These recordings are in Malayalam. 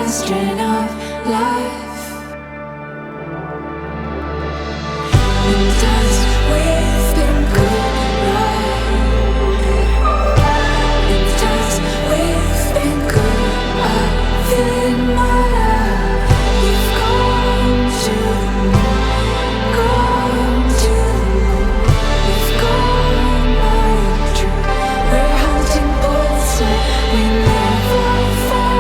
question of life. And does we've been good right? And does we've been good? I'm feeling my love. You've gone to the moon, gone to the moon. We've gone by the truth. We're hunting bullets where we never find.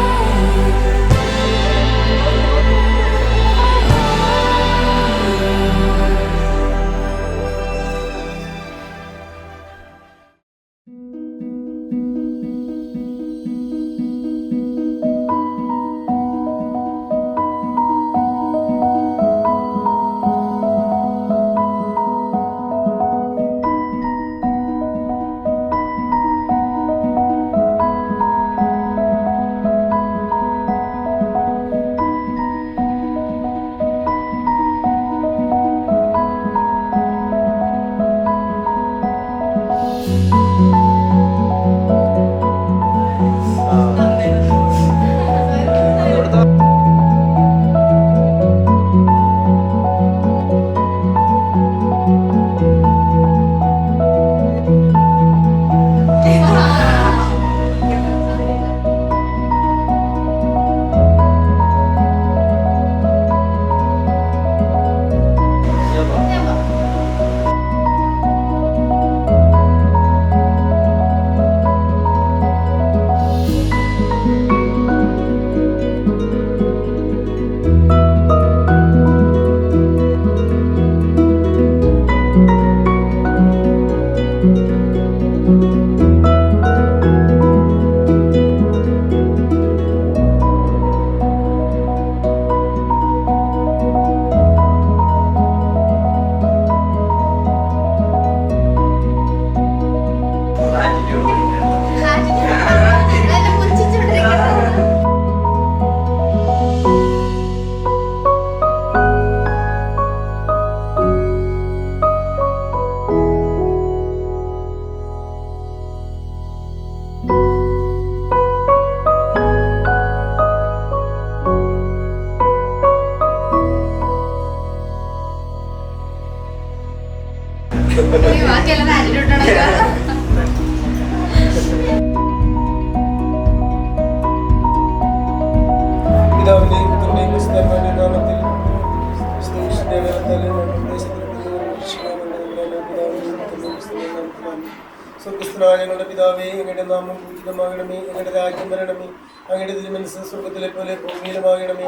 ഞങ്ങളുടെ പിതാവേ, അങ്ങയുടെ നാമം പൂജിതമാകണമേ, അങ്ങയുടെ രാജ്യം വരണമേ, അങ്ങയുടെ തിരുമനസ്സ് സ്വർഗ്ഗത്തിലെ പോലെ ഭൂമിയിലുമാകണമേ.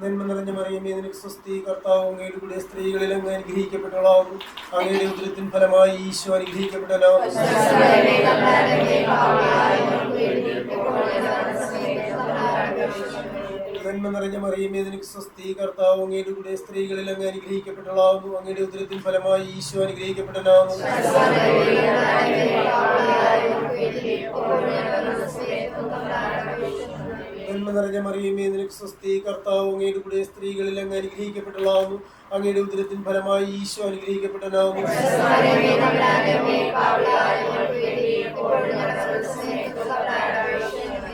നന്മ നിറഞ്ഞ മറിയമേ, നിനക്ക് സ്വസ്തി, കർത്താവ് അങ്ങയുടെ കൂടെ സ്ത്രീകളിൽ അങ്ങ് അനുഗ്രഹിക്കപ്പെട്ടവളാകുന്നു. അങ്ങയുടെ ഉദരത്തിൻ ഫലമായി ഈശോ അനുഗ്രഹിക്കപ്പെട്ടവനാകുന്നു. നന്മ നിറഞ്ഞ മറിയമേ, നിനക്ക് സ്വസ്തി, കർത്താവ് അങ്ങയുടെ കൂടെ സ്ത്രീകളിൽ അങ്ങ് അനുഗ്രഹിക്കപ്പെട്ടവളാകുന്നു. അങ്ങയുടെ ഉദരത്തിൻ ഫലമായി ഈശോ അനുഗ്രഹിക്കപ്പെട്ടവനാകുന്നു. നന്മ നിറഞ്ഞ മറിയമേ, നിനക്ക് സ്വസ്തി, കർത്താവ് അങ്ങയുടെ കൂടെ സ്ത്രീകളിൽ അങ്ങ് അനുഗ്രഹിക്കപ്പെട്ടവളാകുന്നു. അങ്ങയുടെ ഉദരത്തിൻ ഫലമായി ഈശോ അനുഗ്രഹിക്കപ്പെട്ടവനാകുന്നു.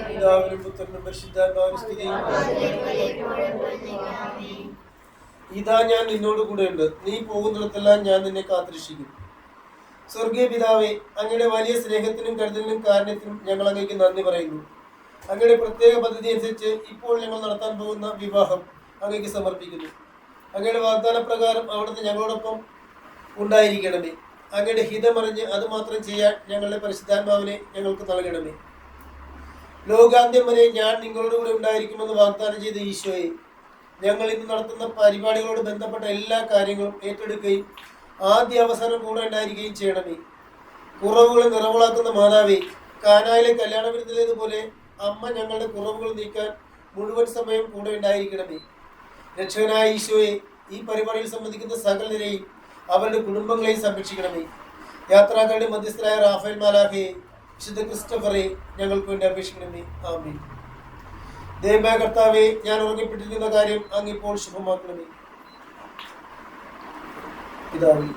പിതാവിനും പുത്രനും പരിശുദ്ധാത്മാവിനും സ്തുതി. ഇതാ ഞാൻ നിന്നോട് കൂടെയുണ്ട്, നീ പോകുന്നിടത്തെല്ലാം ഞാൻ നിന്നെ കാത്തുരക്ഷിക്കും. സ്വർഗീയ പിതാവേ, അങ്ങയുടെ വലിയ സ്നേഹത്തിനും കരുതലിനും കാരണത്തിനും ഞങ്ങൾ അങ്ങേക്ക് നന്ദി പറയുന്നു. അങ്ങയുടെ പ്രത്യേക പദ്ധതി അനുസരിച്ച് ഇപ്പോൾ ഞങ്ങൾ നടത്താൻ പോകുന്ന വിവാഹം അങ്ങേക്ക് സമർപ്പിക്കുന്നു. അങ്ങയുടെ വാഗ്ദാന പ്രകാരം അവിടുന്ന് ഞങ്ങളോടൊപ്പം ഉണ്ടായിരിക്കണമേ. അങ്ങയുടെ ഹിതമറിഞ്ഞ് അത് മാത്രം ചെയ്യാൻ ഞങ്ങളുടെ പരിശുദ്ധാത്മാവിനെ ഞങ്ങൾക്ക് നൽകണമേ. ലോകാന്ത്യം വരെ ഞാൻ നിങ്ങളോട് കൂടെ ഉണ്ടായിരിക്കുമെന്ന് വാഗ്ദാനം ചെയ്ത ഈശോയെ, ഞങ്ങൾ ഇന്ന് നടത്തുന്ന പരിപാടികളോട് ബന്ധപ്പെട്ട എല്ലാ കാര്യങ്ങളും ഏറ്റെടുക്കുകയും ആദ്യ അവസാനം കൂടെ ഉണ്ടായിരിക്കുകയും ചെയ്യണമേ. കുറവുകൾ നിറവുകളാക്കുന്ന മാതാവേ, കാനായിലെ കല്യാണ വിരുന്നിലേതുപോലെ അമ്മ ഞങ്ങളുടെ കുറവുകൾ നീക്കാൻ മുഴുവൻ സമയം കൂടെ ഉണ്ടായിരിക്കണമേ. രക്ഷകനായ ഈശോയെ, ഈ പരിപാടിയിൽ സംബന്ധിക്കുന്ന സകലരെയും അവരുടെ കുടുംബങ്ങളെയും സംരക്ഷിക്കണമേ. യാത്രാക്കളുടെ മധ്യസ്ഥരായ റാഫേൽ മാലാഖയെ, വിശുദ്ധ ക്രിസ്റ്റഫറെ ഞങ്ങൾക്ക് വേണ്ടി അപേക്ഷിക്കണമേ. ആമേൻ. ദൈവമായ കർത്താവേ, ഞാൻ ഉറങ്ങപ്പെട്ടിരിക്കുന്ന കാര്യം അങ്ങിപ്പോൾ ശുഭമാക്കണമേ. പിതാവിൽ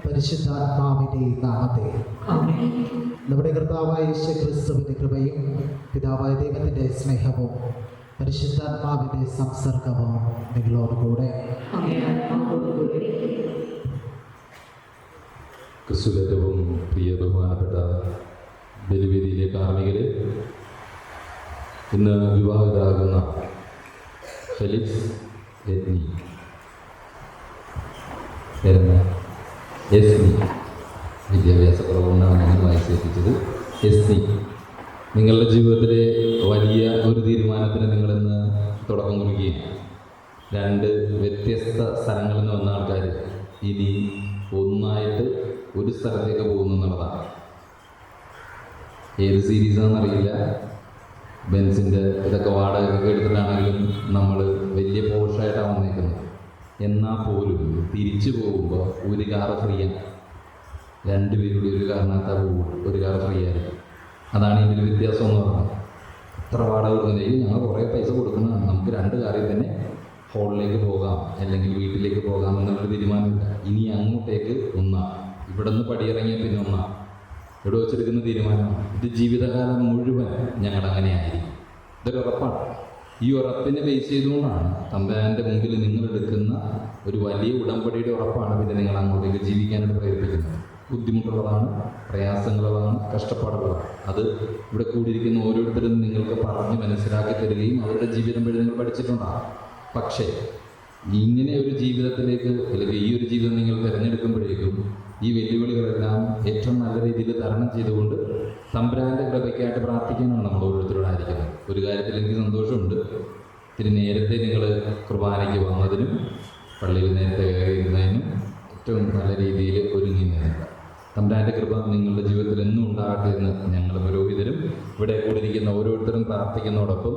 പരിശുദ്ധാത്മാവിന്റെ നാമത്തെ നമ്മുടെ കർത്താവായ യേശു ക്രിസ്തുവിന്റെ കൃപയും പിതാവായ ദൈവത്തിന്റെ സ്നേഹവും പരിശുദ്ധാത്മാവിന്റെ സംസർഗവും നിങ്ങളോടുകൂടെ. ക്രിസ്തുവിലേറ്റവും പ്രിയ ബഹുമാനപ്പെട്ട ബലിവേദിയിലെ കാർമ്മികരെ, ഇന്ന് വിവാഹിതരാകുന്ന ഫെലിക്സ് എസ്നി വിദ്യാഭ്യാസക്കുറവുകൊണ്ടാണ് ഞങ്ങൾ വായിച്ചേൽപ്പിച്ചത്. എസ്നി, നിങ്ങളുടെ ജീവിതത്തിലെ വലിയ ഒരു തീരുമാനത്തിന് നിങ്ങളിന്ന് തുടക്കം കുറിക്കുകയും 2 വ്യത്യസ്ത സ്ഥലങ്ങളിൽ നിന്ന് വന്ന ആൾക്കാർ ഇനി ഒന്നായിട്ട് ഒരു സ്ഥലത്തേക്ക് പോകുന്നു എന്നുള്ളതാണ്. ഏത് സീരീസാണെന്നറിയില്ല, ബെൻസിൻ്റെ ഇതൊക്കെ വാടകയൊക്കെ എടുത്തിട്ടാണെങ്കിലും നമ്മൾ വലിയ പോഷായിട്ടാണ് വന്നേക്കുന്നത്. എന്നാൽ പോലും തിരിച്ചു പോകുമ്പോൾ ഒരു കാറ് ഫ്രീയാണ്. 2 പേരുടെ ഒരു കാറിനകത്ത് പോകും, ഒരു കാറ് ഫ്രീ ആയിരിക്കും. അതാണ് ഇതിൽ വ്യത്യാസം എന്ന് പറഞ്ഞത്. എത്ര വാടക കൊടുക്കുന്നത്? ഞങ്ങൾ കുറേ പൈസ കൊടുക്കുന്നതാണ്, നമുക്ക് 2 കാറിൽ തന്നെ ഹോളിലേക്ക് പോകാം അല്ലെങ്കിൽ വീട്ടിലേക്ക് പോകാം എന്നുള്ളൊരു തീരുമാനമില്ല. ഇനി അങ്ങോട്ടേക്ക് ഒന്നാണ്, ഇവിടെ നിന്ന് പടിയിറങ്ങിയ പിന്നെ ഒന്നാണ്, ഇവിടെ വെച്ചെടുക്കുന്ന തീരുമാനമാണ്. ഇത് ജീവിതകാലം മുഴുവൻ ഞങ്ങൾ അങ്ങനെയായിരിക്കും. ഇതൊരു ഉറപ്പാണ്. ഈ ഉറപ്പിനെ ബേസ് ചെയ്തുകൊണ്ടാണ് തമ്പുരാൻ്റെ മുമ്പിൽ നിങ്ങളെടുക്കുന്ന ഒരു വലിയ ഉടമ്പടിയുടെ ഉറപ്പാണ് പിന്നെ നിങ്ങൾ അങ്ങോട്ടേക്ക് ജീവിക്കാനായിട്ട് പ്രേരിപ്പിക്കുന്നത്. ബുദ്ധിമുട്ടുള്ളതാണ്, പ്രയാസങ്ങളുള്ളതാണ്, കഷ്ടപ്പാടുള്ളതാണ്. അത് ഇവിടെ കൂടിയിരിക്കുന്ന ഓരോരുത്തരും നിങ്ങൾക്ക് പറഞ്ഞ് മനസ്സിലാക്കി തരികയും അവരുടെ ജീവിതം വഴി നിങ്ങൾ പഠിച്ചിട്ടുണ്ടാകും. പക്ഷേ ഇങ്ങനെ ഒരു ജീവിതത്തിലേക്ക് അല്ലെങ്കിൽ ഈ ഒരു ജീവിതം നിങ്ങൾ തിരഞ്ഞെടുക്കുമ്പോഴേക്കും ഈ വെല്ലുവിളികളെല്ലാം ഏറ്റവും നല്ല രീതിയിൽ തരണം ചെയ്തുകൊണ്ട് തമ്പുരാൻ്റെ കൃപയ്ക്കായിട്ട് പ്രാർത്ഥിക്കാനാണ് നമ്മൾ ഓരോരുത്തരോടായിരിക്കുന്നത്. ഒരു കാര്യത്തിൽ എനിക്ക് സന്തോഷമുണ്ട്, ഇത്തിരി നേരത്തെ നിങ്ങൾ കുർബാനയ്ക്ക് വന്നതിനും പള്ളിയിൽ നേരത്തെ കയറിയിരുന്നതിനും ഏറ്റവും നല്ല രീതിയിൽ ഒരുങ്ങി നിന്നില്ല. തമ്പുരാൻ്റെ കൃപ നിങ്ങളുടെ ജീവിതത്തിൽ എന്നും ഉണ്ടാകട്ടെ എന്ന് ഞങ്ങൾ പുരോഹിതരും ഇവിടെ കൂടിയിരിക്കുന്ന ഓരോരുത്തരും പ്രാർത്ഥിക്കുന്നതോടൊപ്പം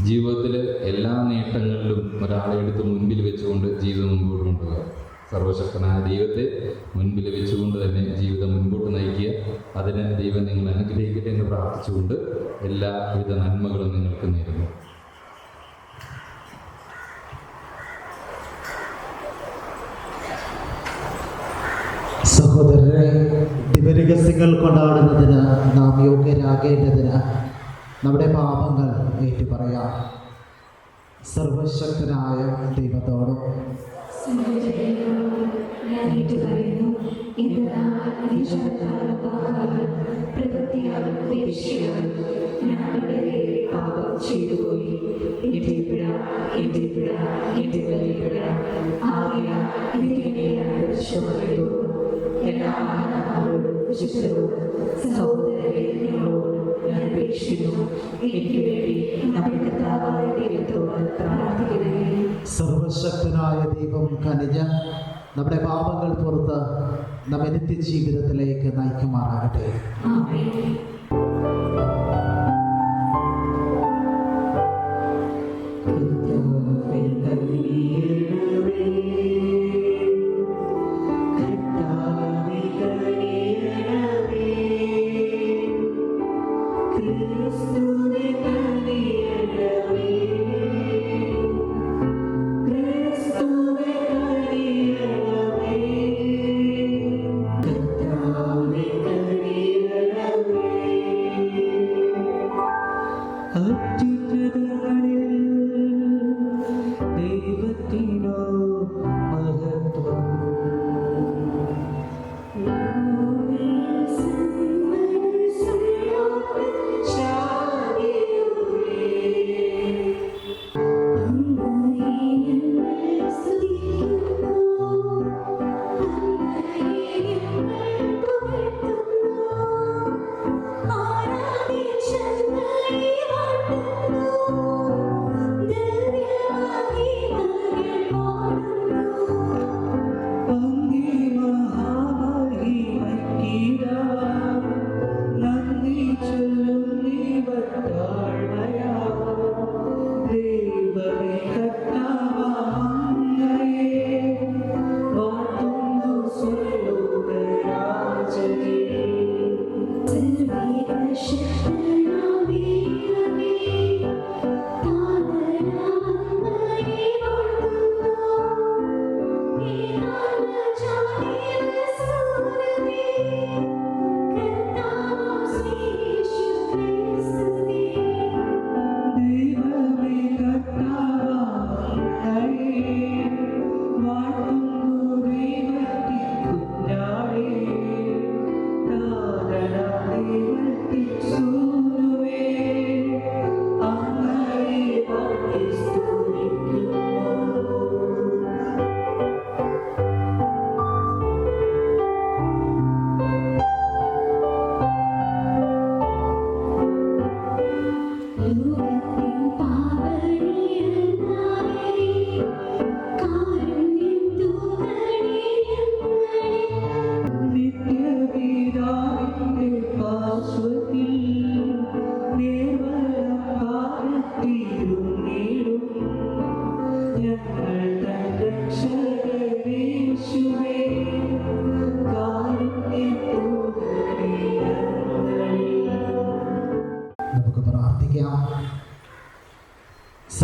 ജീവിതത്തിൽ എല്ലാ നേട്ടങ്ങളിലും ഒരാളെ എടുത്ത് മുൻപിൽ വെച്ചുകൊണ്ട് ജീവിതം മുൻപോട്ട് കൊണ്ടുപോകുക. സർവശക്തനായ ദൈവത്തെ മുൻപിൽ വെച്ചുകൊണ്ട് തന്നെ ജീവിതം മുൻപോട്ട് നയിക്കുക. അതിന് ദൈവം നിങ്ങൾ അനുഗ്രഹിക്കട്ടെ എന്ന് പ്രാർത്ഥിച്ചുകൊണ്ട് എല്ലാവിധ നന്മകളും നിങ്ങൾക്ക് നേരുന്നു. സഹോദരരെ, ദിവരഹസ്യങ്ങൾ കൊണ്ടാടുന്നതിന് നാം യോഗ്യരാകേണ്ടതിന് നമ്മുടെ പാപങ്ങൾ ഏറ്റുപറയാം. സർവശക്തനായ ദൈവത്തോടും ഞാൻ ഏറ്റുപറയുന്നു, ഞങ്ങളുടെ പാപം ചെയ്തുപോയി. എന്റെ പിഴ, എന്റെ പിഴ, എന്റെ വലിയ പിഴ. ആകയാൽ ഇതിനെ എല്ലാ മാനവരോടും വിശുദ്ധരോടും സഹോദരരെ നിങ്ങളോടും ഞാൻ അപേക്ഷിക്കുന്നു. എനിക്ക് വേണ്ടി നമ്മുടെ കർത്താവായ ദൈവത്തോട് പ്രാർത്ഥിക്കണമേ. സർവശക്തനായ ദൈവം കനിഞ്ഞ് നമ്മുടെ പാപങ്ങൾ പുറത്ത് നമ്മെ നിത്യജീവിതത്തിലേക്ക് നയിക്കുമാറാകട്ടെ. ആമേൻ. സർവശക്തനായ ദൈവം കനിഞ്ഞ് നമ്മുടെ പാപങ്ങൾ പുറത്ത് നമ്മെ നിത്യജീവിതത്തിലേക്ക് നയിക്കുമാറാകട്ടെ. ആമേൻ. കർത്താവേ കനിയണമേ. കർത്താവേ കനിയണമേ. കർത്താവേ കനിയണമേ. കർത്താവേ കനിയണമേ. കർത്താവേ കനിയണമേ. കർത്താവേ കനിയണമേ.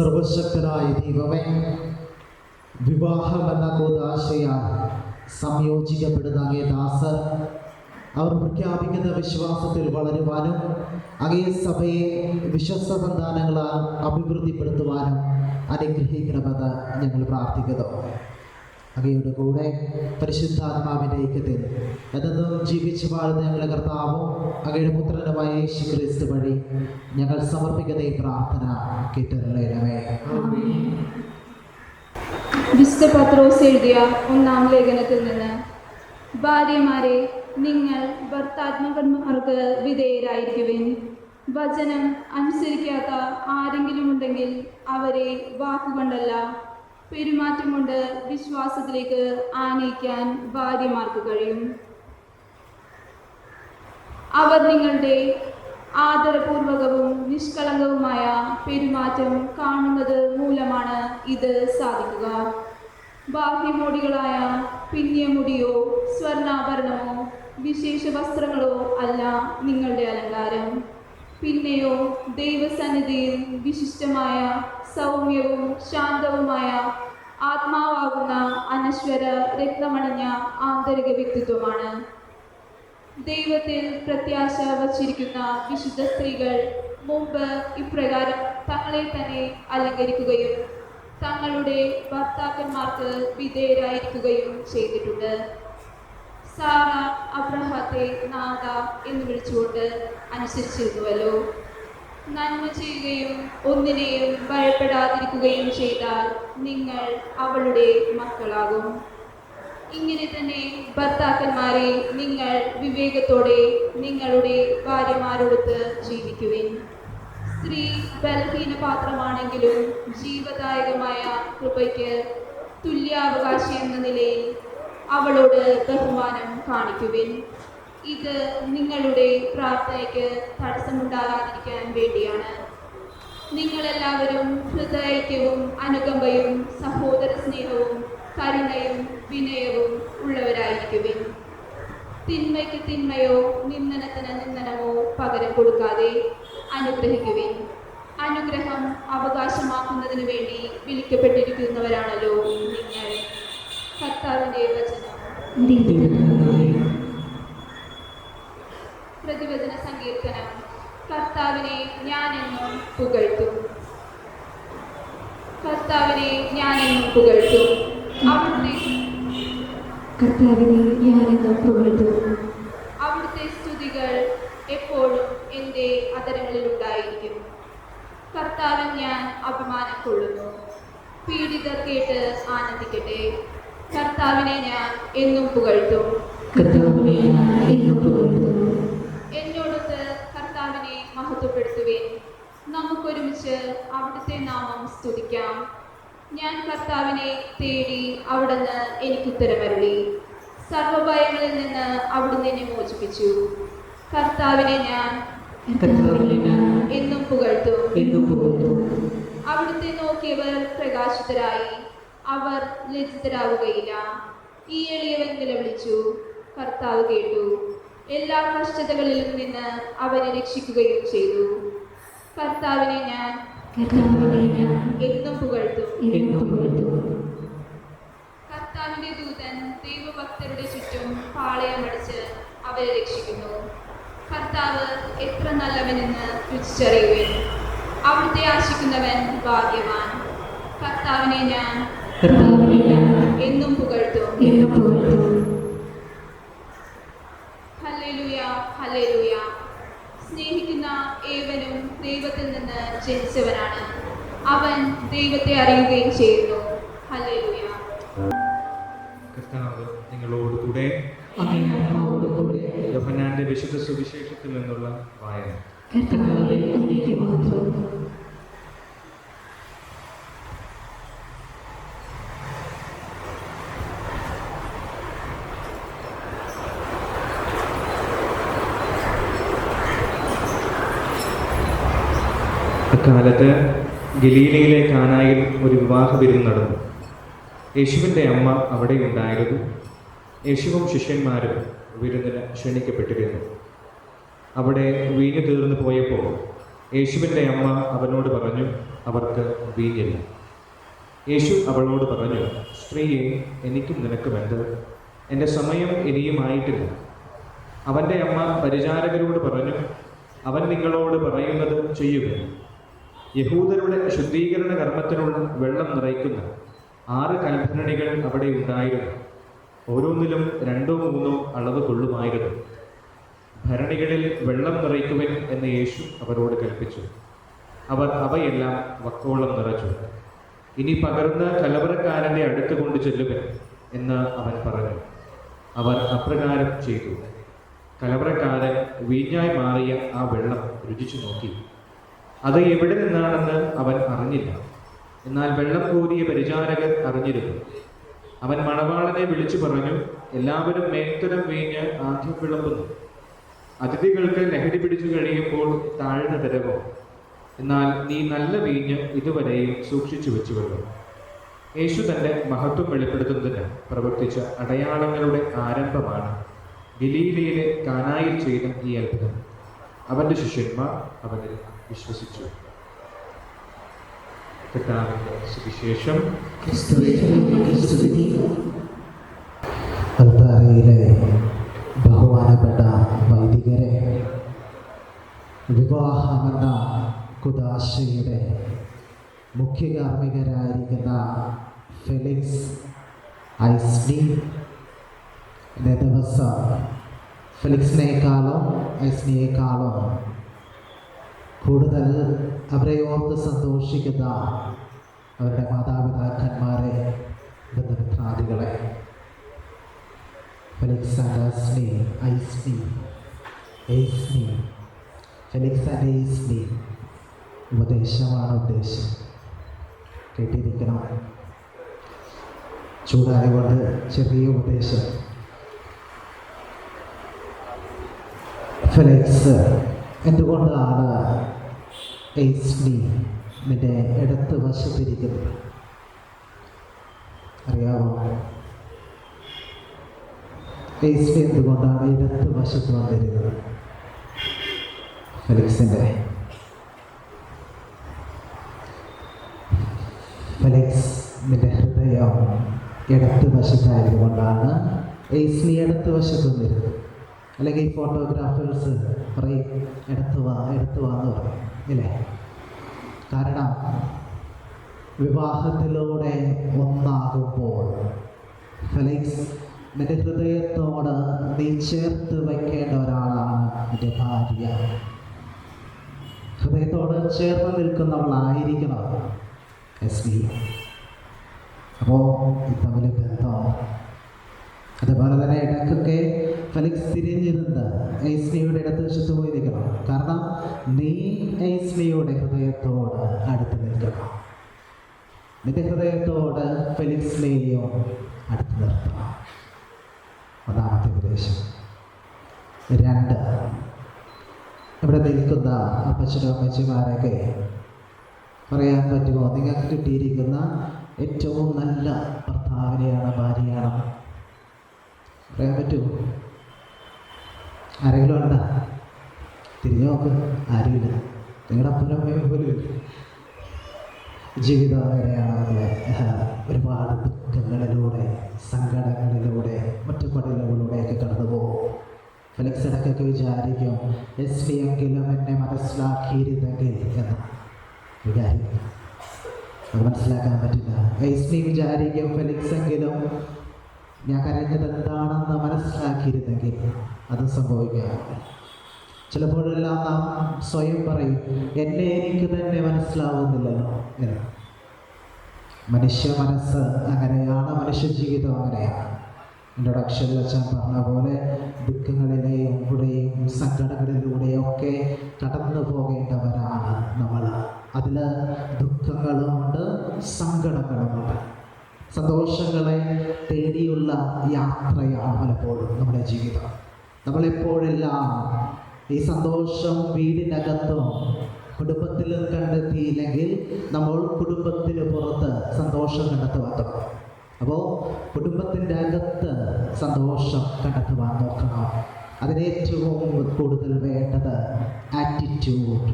സർവശക്തനായ ദൈവമേ, വിവാഹമെന്ന കൂദാശയാൽ സംയോജിക്കപ്പെടുന്ന അങ്ങേ ദാസർ അവർ പ്രഖ്യാപിക്കുന്ന വിശ്വാസത്തിൽ വളരുവാനും അങ്ങേ സഭയെ വിശ്വസ്ത സന്താനങ്ങളാൽ അഭിവൃദ്ധിപ്പെടുത്തുവാനും അനുഗ്രഹിക്കണമെന്ന് ഞങ്ങൾ പ്രാർത്ഥിക്കുന്നു. അങ്ങയുടെ കൂടെ പരിശുദ്ധാത്മാവിൻ്റെ ഐക്യത്തിൽ എന്നും ജീവിച്ചു വാഴുന്ന ഞങ്ങളുടെ കർത്താവും അങ്ങയുടെ പുത്രനുമായ യേശു ക്രിസ്തു വഴി ഞങ്ങൾ സമർപ്പിക്കുന്ന ഈ പ്രാർത്ഥന കേട്ടറിയണമേ. വിശുദ്ധ പത്രോസ് എഴുതിയ 1-ാം ലേഖനത്തിൽ നിന്ന്, ഭാര്യമാരെ, നിങ്ങൾ ഭർത്താത്മകന്മാർക്ക് വിധേയരായിരിക്കുവിൻ. വചനം അനുസരിക്കാത്ത ആരെങ്കിലും ഉണ്ടെങ്കിൽ അവരെ വാക്കുകൊണ്ടല്ല, പെരുമാറ്റം കൊണ്ട് വിശ്വാസത്തിലേക്ക് ആനയിക്കാൻ ഭാര്യമാർക്ക് കഴിയും. അവർ നിങ്ങളുടെ ആദരപൂർവകവും നിഷ്കളങ്കവുമായ പെരുമാറ്റം കാണുന്നത് മൂലമാണ് ഇത് സാധിക്കുക. ബാഹ്യമോടികളായ പിന്നിയ മുടിയോ സ്വർണ്ണാഭരണമോ വിശേഷ വസ്ത്രങ്ങളോ അല്ല നിങ്ങളുടെ അലങ്കാരം. പിന്നെയോ ദൈവസന്നിധിയിൽ വിശിഷ്ടമായ സൗമ്യവും ശാന്തവുമായ ആത്മാവാകുന്ന അനശ്വര രത്നമണിഞ്ഞ ആന്തരിക വ്യക്തിത്വമാണ്. ദൈവത്തിൽ പ്രത്യാശ വച്ചിരിക്കുന്ന വിശുദ്ധ സ്ത്രീകൾ മുമ്പ് ഇപ്രകാരം തങ്ങളെ തന്നെ അലങ്കരിക്കുകയും തങ്ങളുടെ ഭർത്താക്കന്മാർക്ക് വിധേയരായിരിക്കുകയും ചെയ്തിട്ടുണ്ട്. സാറ അബ്രഹാത്തെ നാഥ എന്ന് വിളിച്ചുകൊണ്ട് അനുസരിച്ചിരുന്നുവല്ലോ. നന്മ ചെയ്യുകയും ഒന്നിനെയും ഭയപ്പെടാതിരിക്കുകയും ചെയ്താൽ നിങ്ങൾ അവളുടെ മക്കളാകും. ഇങ്ങനെ തന്നെ ഭർത്താക്കന്മാരെ, നിങ്ങൾ വിവേകത്തോടെ നിങ്ങളുടെ ഭാര്യമാരോടൊത്ത് ജീവിക്കുവിൻ. സ്ത്രീ ബലഹീന പാത്രമാണെങ്കിലും ജീവദായകമായ കൃപയ്ക്ക് തുല്യാവകാശി എന്ന നിലയിൽ അവളോട് ബഹുമാനം കാണിക്കുവിൻ. ഇത് നിങ്ങളുടെ പ്രാർത്ഥനയ്ക്ക് തടസ്സമുണ്ടാകാതിരിക്കാൻ വേണ്ടിയാണ്. നിങ്ങളെല്ലാവരും ഹൃദയൈക്യവും അനുകമ്പയും സഹോദര സ്നേഹവും കരുണയും വിനയവും ഉള്ളവരായിരിക്കുവിൻ. തിന്മയ്ക്ക് തിന്മയോ നിന്ദനത്തിന് നിന്ദനമോ പകരം കൊടുക്കാതെ അനുഗ്രഹിക്കുവിൻ. അനുഗ്രഹം അവകാശമാക്കുന്നതിന് വേണ്ടി വിളിക്കപ്പെട്ടിരിക്കുന്നവരാണല്ലോ നിങ്ങൾ. കർത്താവിൻ്റെ വചനം. പ്രതിവചന സങ്കീർത്തനം. കർത്താവിനെ ഞാനെന്നും പുകഴ്ത്തും. കർത്താവിനെ ഞാനെന്നും പുകഴ്ത്തും. അവിടുത്തെ സ്തുതികൾ എപ്പോഴും എൻ്റെ അധരങ്ങളിൽ ഉണ്ടായിരിക്കും. കർത്താവിൽ ഞാൻ അഭിമാനം കൊള്ളുന്നു. പീഡിതർ കേട്ട് ആനന്ദിക്കട്ടെ. കർത്താവിനെ ഞാൻ എന്നും പുകഴ്ത്തും. എന്നോടൊത്ത് കർത്താവിനെ മഹത്വപ്പെടുത്തുവേൻ. നമുക്കൊരുമിച്ച് അവിടുത്തെ നാമം സ്തുതിക്കാം. ഞാൻ കർത്താവിനെ തേടി, അവിടുന്ന് എനിക്കുത്തരമരുളി. സർവഭയങ്ങളിൽ നിന്ന് അവിടുന്ന് എന്നെ മോചിപ്പിച്ചു. കർത്താവിനെ ഞാൻ എന്നും പുകഴ്ത്തും. അവിടുത്തെ നോക്കിയവർ പ്രകാശിതരായി, അവർ ലജ്ജിതരാവുകയില്ല. ഈ എളിയവൻ നിലവിളിച്ചു, കർത്താവ് കേട്ടു. എല്ലാ കഷ്ടതകളിലും നിന്ന് അവനെ രക്ഷിക്കുകയും ചെയ്തു. കർത്താവിനെ ഞാൻ എന്നും പുകഴ്ത്തും. കർത്താവിന്റെ ദൂതൻ ദൈവഭക്തരുടെ ചുറ്റും പാളയമടിച്ച് അവരെ രക്ഷിക്കുന്നു. കർത്താവ് എത്ര നല്ലവനെന്ന് രുചിച്ചറിയുവേൻ. അവിടുത്തെ ആശിക്കുന്നവൻ ഭാഗ്യവാൻ. കർത്താവിനെ ഞാൻ എന്നും പുകഴ്ത്തും. Hallelujah, hallelujah. സ്നേഹിക്കുന്ന ഏവനും ദൈവത്തിൽ നിന്ന് ജനിച്ചവനാണ്. അവൻ ദൈവത്തെ അറിയുകയും ചെയ്യുന്നു. ഹല്ലേലൂയ. കർത്താവ് നിങ്ങളോടുകൂടെ. യോഹന്നാന്റെ വിശുദ്ധ സുവിശേഷത്തിൽ നിന്നുള്ള വായന. അക്കാലത്ത് ഗലീലയിലെ കാനായിൽ ഒരു വിവാഹ വിരുന്ന് നടന്നു. യേശുവിൻ്റെ അമ്മ അവിടെ ഉണ്ടായിരുന്നു. യേശുവും ശിഷ്യന്മാരും വിരുന്നിന് ക്ഷണിക്കപ്പെട്ടിരുന്നു. അവിടെ വീഞ്ഞു തീർന്നു പോയപ്പോൾ യേശുവിൻ്റെ അമ്മ അവനോട് പറഞ്ഞു, അവർക്ക് വീഞ്ഞില്ല. യേശു അവളോട് പറഞ്ഞു, സ്ത്രീയെ, എനിക്കും നിനക്കും എന്ത്? എൻ്റെ സമയം ഇനിയുമായിട്ടില്ല. അവൻ്റെ അമ്മ പരിചാരകരോട് പറഞ്ഞു, അവൻ നിങ്ങളോട് പറയുന്നത് ചെയ്യുക. യഹൂദരുടെ ശുദ്ധീകരണ കർമ്മത്തിനുള്ള വെള്ളം നിറയ്ക്കുന്ന 6 കൽഭരണികൾ അവിടെ ഉണ്ടായിരുന്നു. ഓരോന്നിലും 2-3 അളവ് കൊള്ളുമായിരുന്നു. ഭരണികളിൽ വെള്ളം നിറയ്ക്കുവൻ എന്ന് യേശു അവരോട് കൽപ്പിച്ചു. അവർ അവയെല്ലാം വക്കോളം നിറച്ചു. ഇനി പകർന്ന് കലവറക്കാരൻ്റെ അടുത്ത് കൊണ്ട് ചെല്ലുക എന്ന് അവൻ പറഞ്ഞു. അവർ അപ്രകാരം ചെയ്തു. കലവറക്കാരൻ വീഞ്ഞായി മാറിയ ആ വെള്ളം രുചിച്ചു നോക്കി. അത് എവിടെ നിന്നാണെന്ന് അവൻ അറിഞ്ഞില്ല. എന്നാൽ വെള്ളം കോരിയ പരിചാരകർ അറിഞ്ഞിരുന്നു. അവൻ മണവാളനെ വിളിച്ചു പറഞ്ഞു, എല്ലാവരും മേൽത്തരം വീഞ്ഞ് ആദ്യം വിളമ്പുന്നു. അതിഥികൾക്ക് ലഹരി പിടിച്ചു കഴിയുമ്പോൾ താഴ്ന്ന തരവോ? എന്നാൽ നീ നല്ല വീഞ്ഞ് ഇതുവരെയും സൂക്ഷിച്ചു വെച്ചുവല്ലോ. യേശു തൻ്റെ മഹത്വം വെളിപ്പെടുത്തുന്നതിന് പ്രവർത്തിച്ച അടയാളങ്ങളുടെ ആരംഭമാണ് ഗലീലയിലെ കാനായിൽ ചെയ്ത ഈ അത്ഭുതം. അവൻ്റെ ശിഷ്യന്മാർ അവനിൽ വിശ്വസിച്ചു. കർത്താവിന്റെ സുവിശേഷം. അൽത്താരയിലെ ബഹുമാനപ്പെട്ട വൈദികരെ, വിവാഹമെന്ന കുദാശയുടെ മുഖ്യ കാർമ്മികരായിരിക്കുന്ന ഫെലിക്സ് ഐസ്നി, ഇന്നേ ദിവസം ഫെലിക്സിനേക്കാളും ഐസ്നിയേക്കാളും കൂടുതൽ അവരെ ഓർത്ത് സന്തോഷിക്കുന്ന അവരുടെ മാതാപിതാക്കന്മാരെ, ബന്ധുമിത്രാദികളെ, ഫെലിക്സ് ആൻഡ് ഐസ്നി, ഐസ്നി, ഫെലിക്സ് ആൻഡ് ഐസ്നി ഉപദേശമാണ് ഉദ്ദേശം. കേട്ടിരിക്കണം. ചൂടായതുകൊണ്ട് ചെറിയ ഉപദേശം. ഫെലിക്സ്, എന്തുകൊണ്ടാണ് ഐസ്നി നിന്റെ ഇടത്ത് വശത്തിരിക്കുന്നത്? അറിയാമോ? ഐസ്നി എന്തുകൊണ്ടാണ് ഇടത്ത് വശത്ത് വന്നിരുന്നത്? ഫെലിക്സിൻ്റെ നിന്റെ ഹൃദയം ഇടത്ത് വശത്തായതുകൊണ്ടാണ് ഐസ്നി ഇടത്ത് വശത്ത് വന്നിരുന്നത്. അല്ലെങ്കിൽ ഫോട്ടോഗ്രാഫേഴ്സ് പറയും എടുത്തു വാ എന്ന് പറയും, ഇല്ലേ? കാരണം വിവാഹത്തിലൂടെ ഒന്നാകുമ്പോൾ ഫെലിക്സ്, നിന്റെ ഹൃദയത്തോട് നീ ചേർത്ത് വയ്ക്കേണ്ട ഒരാളാണ് നിന്റെ ഭാര്യ. ഹൃദയത്തോട് ചേർന്ന് നിൽക്കുന്നവളായിരിക്കണം ഐസ്നി. അപ്പോൾ ഈ തമ്മിൽ ബന്ധം. അതുപോലെ തന്നെ ഇടയ്ക്കൊക്കെ ഫെലിക്സ് തിരിഞ്ഞിരുന്ന് ഐസ്നിയുടെ ഇടത്ത് വശത്ത് പോയി നിൽക്കണം. കാരണം നീ ഐസ്നിയുടെ ഹൃദയത്തോട് അടുത്ത് നിൽക്കണം. നിന്റെ ഹൃദയത്തോട് ഫെലിക്സിനെയും അടുത്ത് നിർത്തണം. ഒന്നാമത്തെ ഉപദേശം. 2, ഇവിടെ നിൽക്കുന്ന അപ്പച്ചനും അമ്മച്ചിമാരൊക്കെ പറയാൻ പറ്റുമോ നിങ്ങൾക്ക് കിട്ടിയിരിക്കുന്ന ഏറ്റവും നല്ല ഭർത്താവിനെയാണ്, ഭാര്യയാണ്? പറയാൻ പറ്റുമോ? ആരെങ്കിലും ഉണ്ടോ? തിരിഞ്ഞു നോക്ക്. ആരുമില്ല. നിങ്ങളുടെ അപ്പനും അമ്മയും പോലും ഇല്ല. ജീവിതം അങ്ങനെയാണ്. ഒരുപാട് ദുഃഖങ്ങളിലൂടെ, സങ്കടങ്ങളിലൂടെ, ഒറ്റപ്പെടലുകളിലൂടെയൊക്കെ കടന്നു പോകും. ഫെലിക്സ് ഇടയ്ക്കൊക്കെ വിചാരിക്കും, എങ്കിലും എന്നെ മനസ്സിലാക്കിയിരുന്നെങ്കിൽ എന്ന് വിചാരിക്കും. അത് മനസ്സിലാക്കാൻ പറ്റില്ല. ഐസ്നി വിചാരിക്കും, ഫെലിക്സ് എങ്കിലും ഞാൻ കരഞ്ഞത് എന്താണെന്ന് മനസ്സിലാക്കിയിരുന്നെങ്കിൽ. അത് സംഭവിക്കുക. ചിലപ്പോഴെല്ലാം നാം സ്വയം പറയും, എന്നെ എനിക്ക് തന്നെ മനസ്സിലാവുന്നില്ലല്ലോ എന്ന്. മനുഷ്യ മനസ്സ് അങ്ങനെയാണ്, മനുഷ്യ ജീവിതം അങ്ങനെയാണ്. ഇൻട്രൊഡക്ഷനിൽ വെച്ചാൽ പറഞ്ഞ പോലെ ദുഃഖങ്ങളിലെയും സങ്കടങ്ങളിലൂടെയൊക്കെ കടന്നു പോകേണ്ടവരാണ് നമ്മൾ. അതിൽ ദുഃഖങ്ങളുമുണ്ട്, സങ്കടങ്ങളുമുണ്ട്. സന്തോഷങ്ങളെ തേടിയുള്ള യാത്രയാണ് പലപ്പോഴും നമ്മുടെ ജീവിതം. നമ്മളെപ്പോഴെല്ലാം ഈ സന്തോഷം വീടിനകത്തും കുടുംബത്തിലും കണ്ടെത്തിയില്ലെങ്കിൽ നമ്മൾ കുടുംബത്തിന് പുറത്ത് സന്തോഷം കണ്ടെത്തുവാൻ തുടങ്ങും. അപ്പോൾ കുടുംബത്തിൻ്റെ അകത്ത് സന്തോഷം കണ്ടെത്തുവാൻ നോക്കണം. അതിനേറ്റവും കൂടുതൽ വേണ്ടത് ആറ്റിറ്റ്യൂഡ്.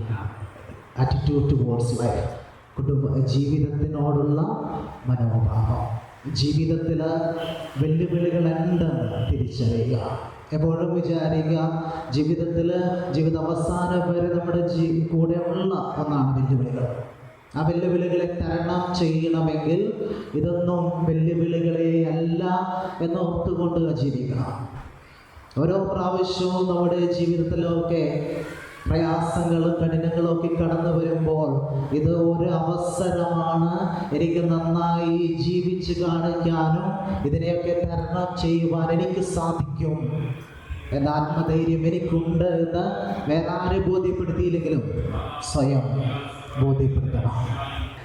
ആറ്റിറ്റ്യൂഡ് ടുവേർഡ്സ് ലൈഫ്, ജീവിതത്തിനോടുള്ള മനോഭാവം. ജീവിതത്തിൽ വെല്ലുവിളികൾ എന്തെന്ന് തിരിച്ചറിയുക. എപ്പോഴും വിചാരിക്കുക, ജീവിതാവസാനം വരെ നമ്മുടെ കൂടെയുള്ള ഒന്നാണ് വെല്ലുവിളികൾ. ആ വെല്ലുവിളികളെ തരണം ചെയ്യണമെങ്കിൽ ഇതൊന്നും വെല്ലുവിളികളെ അല്ല എന്നോർത്തുകൊണ്ട് ജീവിക്കണം. ഓരോ പ്രാവശ്യവും നമ്മുടെ ജീവിതത്തിലൊക്കെ പ്രയാസങ്ങളും കഠിനങ്ങളും ഒക്കെ കടന്നു വരുമ്പോൾ ഇത് ഒരു അവസരമാണ് എനിക്ക് നന്നായി ജീവിച്ച് കാണിക്കാനും ഇതിനെയൊക്കെ തരണം ചെയ്യുവാൻ എനിക്ക് സാധിക്കും എന്ന ആത്മധൈര്യം എനിക്കുണ്ട് എന്ന് വേറെ ആരെ ബോധ്യപ്പെടുത്തിയില്ലെങ്കിലും സ്വയം ബോധ്യപ്പെടുത്തണം.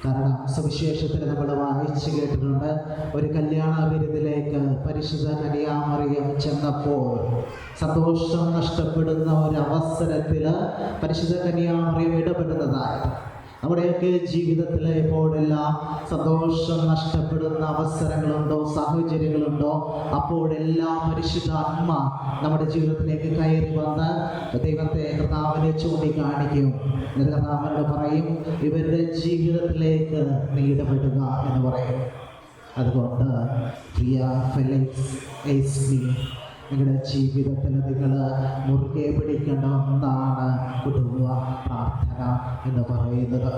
കാരണം സുവിശേഷത്തിൽ നമ്മൾ വായിച്ചു കേട്ടിട്ടുണ്ട്, ഒരു കല്യാണ വിരുന്നിലേക്ക് പരിശുദ്ധ കന്യാമറിയം ചെന്നപ്പോൾ സന്തോഷം നഷ്ടപ്പെടുന്ന ഒരവസരത്തിൽ പരിശുദ്ധ കന്യാമറിയം ഇടപെടുന്നതായിട്ട്. നമ്മുടെയൊക്കെ ജീവിതത്തിൽ എപ്പോഴെല്ലാം സന്തോഷം നഷ്ടപ്പെടുന്ന അവസരങ്ങളുണ്ടോ, സാഹചര്യങ്ങളുണ്ടോ, അപ്പോഴെല്ലാം പരിശുദ്ധാത്മ നമ്മുടെ ജീവിതത്തിലേക്ക് കയറി വന്ന് ദൈവത്തെ, കർത്താവിനെ ചൂണ്ടിക്കാണിക്കും. എന്നിട്ട് കർത്താവിനോട് പറയും, ഇവരുടെ ജീവിതത്തിലേക്ക് നീ ഇടപെടുക എന്ന് പറയും. അതുകൊണ്ട് പ്രിയ ഫെലിക്സ് എയ്സ്മി, നിങ്ങളുടെ ജീവിതത്തിൽ നിങ്ങൾ മുറുകെ പിടിക്കേണ്ട ഒന്നാണ് കുടുംബ പ്രാർത്ഥന എന്ന് പറയുന്നത്.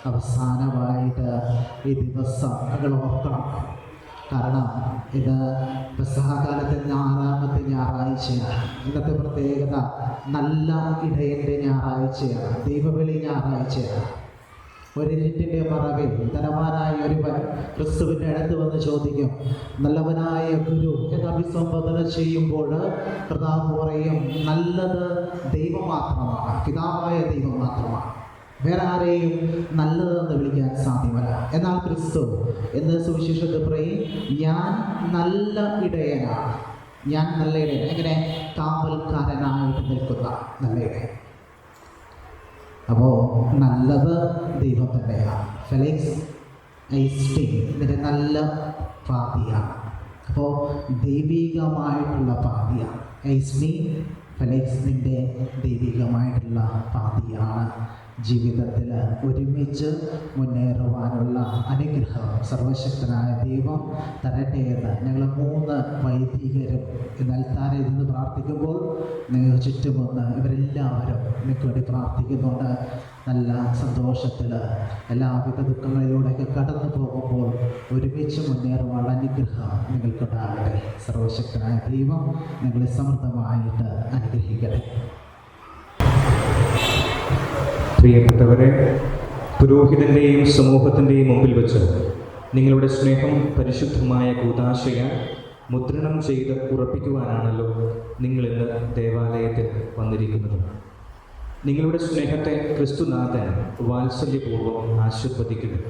അവസാനമായിട്ട് ഈ ദിവസം നിങ്ങൾ ഓർക്കണം. കാരണം ഇത് പെസഹകാലത്തെ 6ാമത്തെ ഞായറാഴ്ചയാണ്. ഇന്നത്തെ പ്രത്യേകത നല്ല ഇടയൻ്റെ ഞായറാഴ്ചയാണ്, ദൈവവിളി ഞായറാഴ്ചയാണ്. ഒരിറ്റിൻ്റെ മറവിൽ ധനവാനായ ഒരുവൻ ക്രിസ്തുവിൻ്റെ അടുത്ത് വന്ന് ചോദിക്കും, നല്ലവനായ ഗുരു എന്ന് അഭിസംബോധന ചെയ്യുമ്പോൾ കർത്താവ് പറയും, നല്ലത് ദൈവം മാത്രമാണ്, പിതാവായ ദൈവം മാത്രമാണ്, വേറെ ആരെയും നല്ലതെന്ന് വിളിക്കാൻ സാധ്യമല്ല. എന്നാൽ ക്രിസ്തു എന്ന് സുവിശേഷത്തിൽ പറയും, ഞാൻ നല്ല ഇടയനാണ്. ഞാൻ നല്ല ഇടയൻ, എങ്ങനെ? കാവൽക്കാരനായിട്ട് നിൽക്കുന്ന നല്ല ഇടയൻ. അപ്പോൾ നല്ലത് ദൈവം തന്നെയാണ്. ഫെലിക്സ് എയ്സ്മി ഇതിൻ്റെ നല്ല പാതിയാണ്. അപ്പോൾ ദൈവികമായിട്ടുള്ള പാതിയാണ് എയ്സ്മി. ഫെലിക്സ് നിൻ്റെ ദൈവികമായിട്ടുള്ള പാതിയാണ്. ജീവിതത്തിൽ ഒരുമിച്ച് മുന്നേറുവാനുള്ള അനുഗ്രഹം സർവശക്തനായ ദൈവം തരട്ടെ എന്ന് ഞങ്ങൾ 3 വൈദികരും നൽത്താരയിൽ നിന്ന് പ്രാർത്ഥിക്കുമ്പോൾ നിങ്ങൾക്ക് ചുറ്റുമൊന്ന് ഇവരെല്ലാവരും നിങ്ങൾക്ക് വേണ്ടി പ്രാർത്ഥിക്കുന്നുണ്ട്. നല്ല സന്തോഷത്തിൽ എല്ലാവിധ ദുഃഖങ്ങളിലൂടെയൊക്കെ കടന്നു പോകുമ്പോൾ ഒരുമിച്ച് മുന്നേറുവാനുള്ള അനുഗ്രഹം നിങ്ങൾക്കുണ്ടാകട്ടെ. സർവശക്തനായ ദൈവം നിങ്ങളെ സമൃദ്ധമായിട്ട് അനുഗ്രഹിക്കട്ടെ. പ്രിയപ്പെട്ടവരെ, പുരോഹിതൻ്റെയും സമൂഹത്തിൻ്റെയും മുമ്പിൽ വെച്ച് നിങ്ങളുടെ സ്നേഹം പരിശുദ്ധമായ കൂദാശയാൽ മുദ്രണം ചെയ്ത് ഉറപ്പിക്കുവാനാണല്ലോ നിങ്ങളിന്ന് ദേവാലയത്തിൽ വന്നിരിക്കുന്നത്. നിങ്ങളുടെ സ്നേഹത്തെ ക്രിസ്തുനാഥൻ വാത്സല്യപൂർവ്വം ആശീർവദിക്കുന്നു.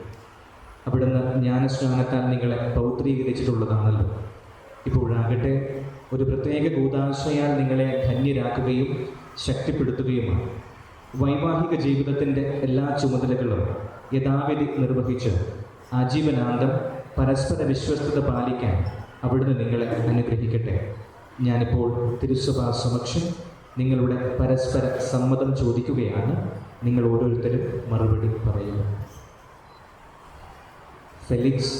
അവിടുന്ന് ജ്ഞാനസ്നാനത്താൽ നിങ്ങളെ പൗത്രീകരിച്ചിട്ടുള്ളതാണല്ലോ. ഇപ്പോഴാകട്ടെ ഒരു പ്രത്യേക കൂദാശയാൽ നിങ്ങളെ ധന്യരാക്കുകയും ശക്തിപ്പെടുത്തുകയുമാണ്. വൈവാഹിക ജീവിതത്തിൻ്റെ എല്ലാ ചുമതലകളും യഥാവിധി നിർവഹിച്ച് ആജീവനാന്തം പരസ്പര വിശ്വസ്തത പാലിക്കാൻ അവിടുന്ന് നിങ്ങളെ അനുഗ്രഹിക്കട്ടെ. ഞാനിപ്പോൾ തിരുസഭാ സമക്ഷം നിങ്ങളുടെ പരസ്പര സമ്മതം ചോദിക്കുകയാണ്. നിങ്ങൾ ഓരോരുത്തരും മറുപടി പറയുക. ഫെലിക്സ്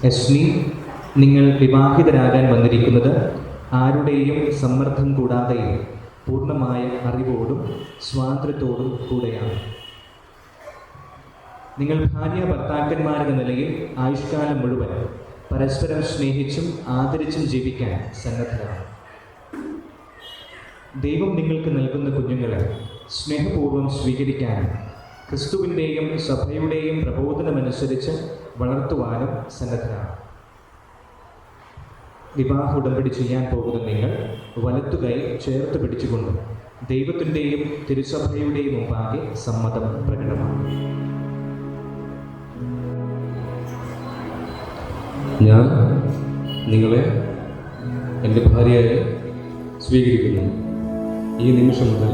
എസ്മി, നിങ്ങൾ വിവാഹിതരാകാൻ വന്നിരിക്കുന്നത് ആരുടെയും സമ്മർദ്ദം കൂടാതെയും പൂർണ്ണമായ അറിവോടും സ്വാതന്ത്ര്യത്തോടും കൂടെയാണ്. നിങ്ങൾ ഭാര്യ ഭർത്താക്കന്മാരെന്ന നിലയിൽ ആയുഷ്കാലം മുഴുവൻ പരസ്പരം സ്നേഹിച്ചും ആദരിച്ചും ജീവിക്കാൻ സന്നദ്ധരാണ്. ദൈവം നിങ്ങൾക്ക് നൽകുന്ന കുഞ്ഞുങ്ങളെ സ്നേഹപൂർവ്വം സ്വീകരിക്കാനും ക്രിസ്തുവിൻ്റെയും സഭയുടെയും പ്രബോധനമനുസരിച്ച് വളർത്തുവാനും സന്നദ്ധരാണ്. വിവാഹ ഉടമ്പടി ചെയ്യാൻ പോകുന്ന നിങ്ങൾ വലത്തുകൈ ചേർത്ത് പിടിച്ചുകൊണ്ട് ദൈവത്തിൻ്റെയും തിരുസഭയുടെയും മുമ്പാകെ സമ്മതം പ്രകടമാണ്. ഞാൻ നിങ്ങളെ എൻ്റെ ഭാര്യയായി സ്വീകരിക്കുന്നു. ഈ നിമിഷം മുതൽ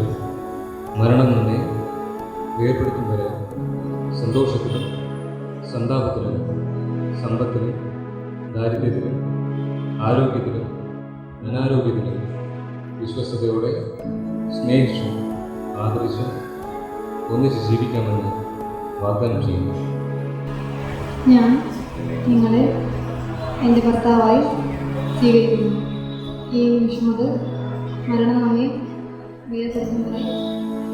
മരണം നമ്മെ വേർപെടുത്തും വരെ സന്തോഷത്തിലും സന്താപത്തിലും സമ്പത്തിലും ദാരിദ്ര്യത്തിലും ആരോഗ്യത്തിലും അനാരോഗ്യത്തിലും വിശ്വസ്തയോടെ സ്നേഹിച്ചും ആദരിച്ചും ഒന്നിച്ച് ജീവിക്കാമെന്ന് വാഗ്ദാനം ചെയ്യുന്നു. ഞാൻ നിങ്ങളെ എൻ്റെ ഭർത്താവായി സ്വീകരിക്കുന്നു. ഈ നിമിഷം മുതൽ മരണം നമ്മെ വേർപെടുത്തുന്നവരെ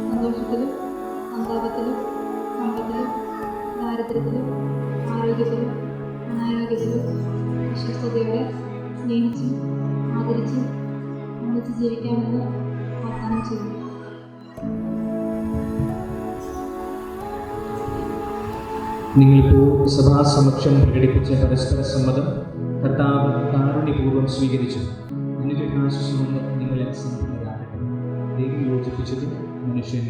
സന്തോഷത്തിലും സന്താപത്തിലും സമ്പത്തിലും ദാരിദ്ര്യത്തിലും ആരോഗ്യത്തിലും അനാരോഗ്യത്തിലും വിശ്വസ്തയോടെ സ്നേഹിച്ചും ആദരിച്ചും ഒന്നിച്ച് ജീവിക്കാമെന്ന് വാഗ്ദാനം ചെയ്യുന്നു. നിങ്ങളിപ്പോൾ സഭാസമക്ഷം പ്രകടിപ്പിച്ച പരസ്പര സമ്മതം കർത്താവ് കാരുണ്യപൂർവ്വം സ്വീകരിച്ചു. അനുഗ്രഹാശിഷം കൊണ്ട് നിങ്ങളെ സംതൃപ്തരാകട്ടെ. ദൈവം യോജിപ്പിച്ചത് മനുഷ്യൻ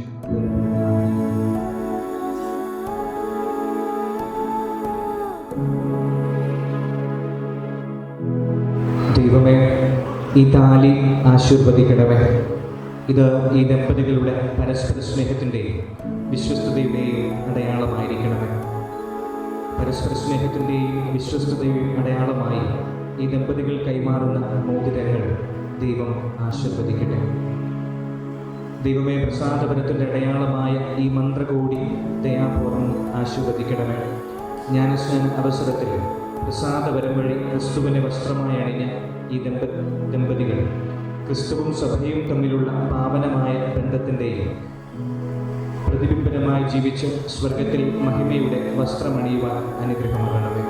ദൈവമേ, ഈ താലി ആശീർവദിക്കണമേ. ഇത് ഈ ദമ്പതികളുടെ പരസ്പര സ്നേഹത്തിൻ്റെയും വിശ്വസ്തതയുടെയും അടയാളമായിരിക്കണമേ. പരസ്പര സ്നേഹത്തിൻ്റെയും വിശ്വസ്തതയും അടയാളമായി ഈ ദമ്പതികൾ കൈമാറുന്ന മോതിരങ്ങൾ ദൈവം ആശീർവദിക്കട്ടെ. ദൈവമേ, പ്രസാദപരത്തിൻ്റെ അടയാളമായ ഈ മന്ത്രകോടി ദയാപൂർവ്വം ആശീർവദിക്കണമേ. ജ്ഞാനസ്നാന അവസരത്തിൽ പ്രസാദപരം വഴി ക്രിസ്തുവിനെ വസ്ത്രമായി അണിഞ്ഞ ഈ ദമ്പതികൾ ക്രിസ്തുവും സഭയും തമ്മിലുള്ള പാവനമായ ബന്ധത്തിൻ്റെയും പ്രതിബിംബനമായി ജീവിച്ച് സ്വർഗത്തിൽ മഹിമയുടെ വസ്ത്രമണിയുവാൻ അനുഗ്രഹമാകണമേ.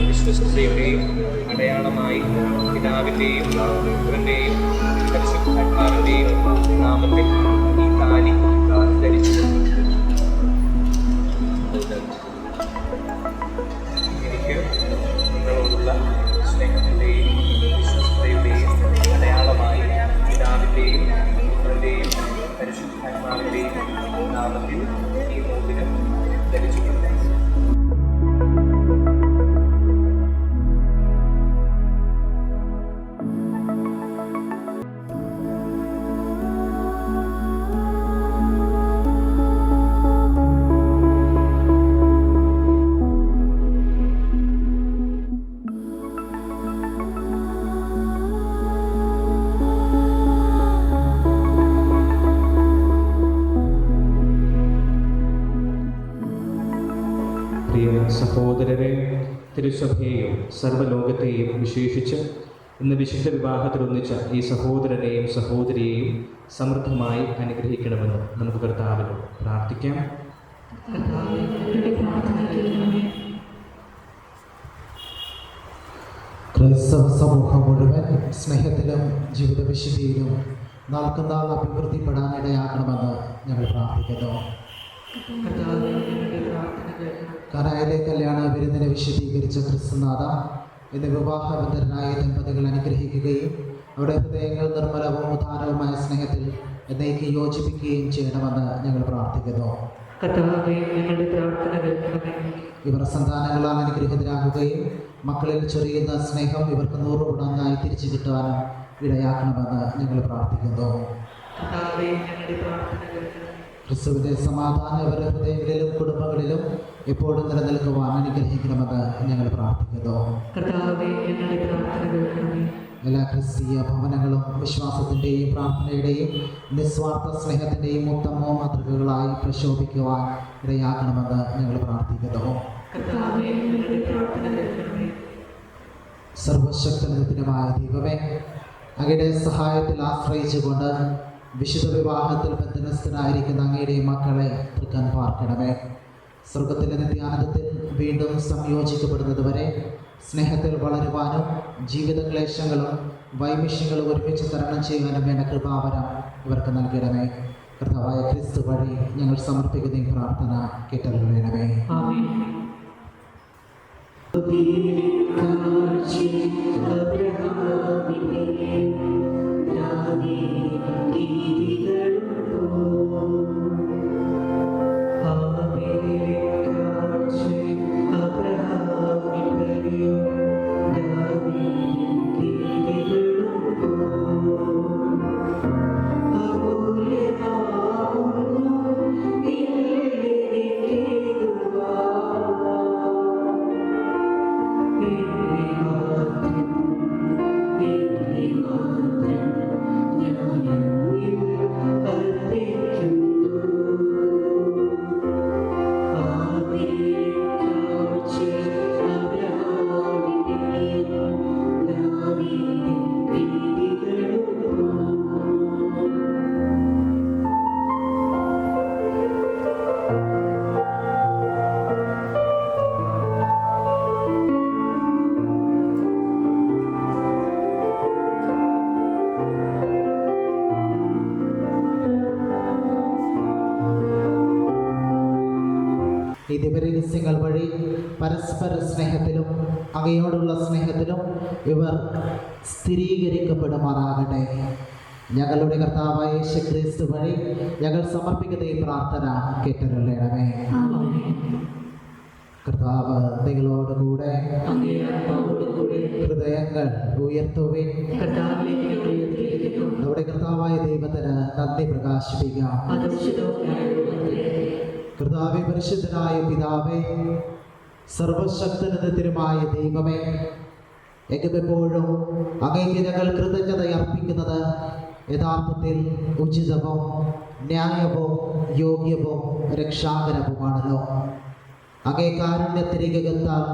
വിശ്വസ്തയുടെയും അടയാളമായി പിതാവിൻ്റെയും പുത്രൻ്റെയും പരിശുദ്ധാത്മാവിൻ്റെയും നാമത്തിൽ ഈ താലി ധരിച്ചു. എനിക്ക് നിങ്ങളോടുള്ള സ്നേഹത്തിൻ്റെയും വിശ്വസ്തയുടെയും അടയാളമായി പിതാവിൻ്റെയും പുത്രൻ്റെയും പരിശുദ്ധാത്മാവിൻ്റെയും നാമത്തിൽ ഈ മോതിരം ധരിച്ചിട്ടുണ്ട്. പ്രിയ സഹോദരരെ, തിരുസഭയെയും സർവ്വലോകത്തെയും വിശേഷിച്ച് ഇന്ന് വിശുദ്ധ വിവാഹത്തിൽ ഒന്നിച്ച ഈ സഹോദരനെയും സഹോദരിയെയും സമൃദ്ധമായി അനുഗ്രഹിക്കണമെന്ന് നമുക്ക് കർത്താവിനോട് പ്രാർത്ഥിക്കാം. ക്രൈസ്തവ സമൂഹം മുഴുവൻ സ്നേഹത്തിലും ജീവിത വിശുദ്ധിയിലും നാൾക്കുനാൾ അഭിവൃദ്ധിപ്പെടാനിടയാക്കണമെന്ന് ഞങ്ങൾ പ്രാർത്ഥിക്കുന്നു. കനായിലെ കല്യാണ വിരുന്നിനെ വിശദീകരിച്ച ക്രിസ്തുനാഥ, ഇന്ന് വിവാഹബദ്ധരായ ദമ്പതികൾ അനുഗ്രഹിക്കുകയും അവരുടെ ഹൃദയങ്ങൾ നിർമ്മലവും ഉദാരവുമായ സ്നേഹത്തിൽ എന്നേക്ക് യോജിപ്പിക്കുകയും ചെയ്യണമെന്ന് ഞങ്ങൾ പ്രാർത്ഥിക്കുന്നു. ഇവർ സന്താനങ്ങളാൽ അനുഗ്രഹിതരാകുകയും മക്കളിൽ ചൊരിയുന്ന സ്നേഹം ഇവർക്ക് 100 മടങ്ങായി തിരിച്ചു കിട്ടുവാനും ഇടയാക്കണമെന്ന് ഞങ്ങൾ പ്രാർത്ഥിക്കുന്നു. ക്രിസ്തുവിന്റെ സമാധാനം ഇവരുടെ ഹൃദയങ്ങളിലും കുടുംബങ്ങളിലും എപ്പോഴും നിലനിൽക്കുവാൻ അനുഗ്രഹിക്കണമെന്ന് ഞങ്ങൾ പ്രാർത്ഥിക്കുന്നു. എല്ലാ ക്രിസ്തീയ ഭവനങ്ങളും വിശ്വാസത്തിൻ്റെയും പ്രാർത്ഥനയുടെയും നിസ്വാർത്ഥ സ്നേഹത്തിൻ്റെയും ഉത്തമ മാതൃകകളായി പ്രശോഭിക്കുവാൻ ഇടയാക്കണമെന്ന് ഞങ്ങൾ പ്രാർത്ഥിക്കുന്നു. സർവശക്തനുമായ ദൈവമേ, അങ്ങയുടെ സഹായത്തിൽ ആശ്രയിച്ചുകൊണ്ട് വിശുദ്ധ വിവാഹത്തിൽ ബന്ധനസ്ഥനായിരിക്കുന്ന അങ്ങയുടെ മക്കളെ തൃക്കൻ പാർക്കണമേ. സ്വർഗത്തിലെ നിത്യാനന്ദത്തിൽ വീണ്ടും സംയോജിക്കപ്പെടുന്നതുവരെ സ്നേഹത്തിൽ വളരുവാനും ജീവിത ക്ലേശങ്ങളും വൈമിഷ്യങ്ങളും ഒരുമിച്ച് തരണം ചെയ്യാനും വേണ്ട കൃപാവരം ഇവർക്ക് നൽകണമേ. കർത്താവായ ക്രിസ്തു വഴി ഞങ്ങൾ സമർപ്പിക്കുന്ന ഈ പ്രാർത്ഥന കേട്ടറിയണമേ. ദിവരഹസ്യങ്ങൾ വഴി പരസ്പര സ്നേഹത്തിലും അങ്ങയോടുള്ള സ്നേഹത്തിലും ഇവർ സ്ഥിരീകരിക്കപ്പെടുമാറാകട്ടെ. ഞങ്ങളുടെ കർത്താവായ യേശുക്രിസ്തു വഴി ഞങ്ങൾ സമർപ്പിക്കുന്ന ഈ പ്രാർത്ഥന കേട്ടരുളണമേ. കർത്താവ് നിങ്ങളോടുകൂടെ. ഹൃദയങ്ങൾ ഉയർത്തുവിൻ. നമ്മുടെ കർത്താവായ ദൈവത്തിന് നന്ദി പ്രകാശിപ്പിക്കാം. കർത്താവേ, പരിശുദ്ധനായ പിതാവേ, സർവശക്തനുമായ ദൈവമേ, എപ്പോഴും അങ്ങേക്ക് ഞങ്ങൾ കൃതജ്ഞത അർപ്പിക്കുന്നത് യഥാർത്ഥത്തിൽ ഉചിതവും ന്യായവും യോഗ്യവും രക്ഷാകരവുമാണല്ലോ. അങ്ങേ കാരുണ്യത്തിരികത്താൽ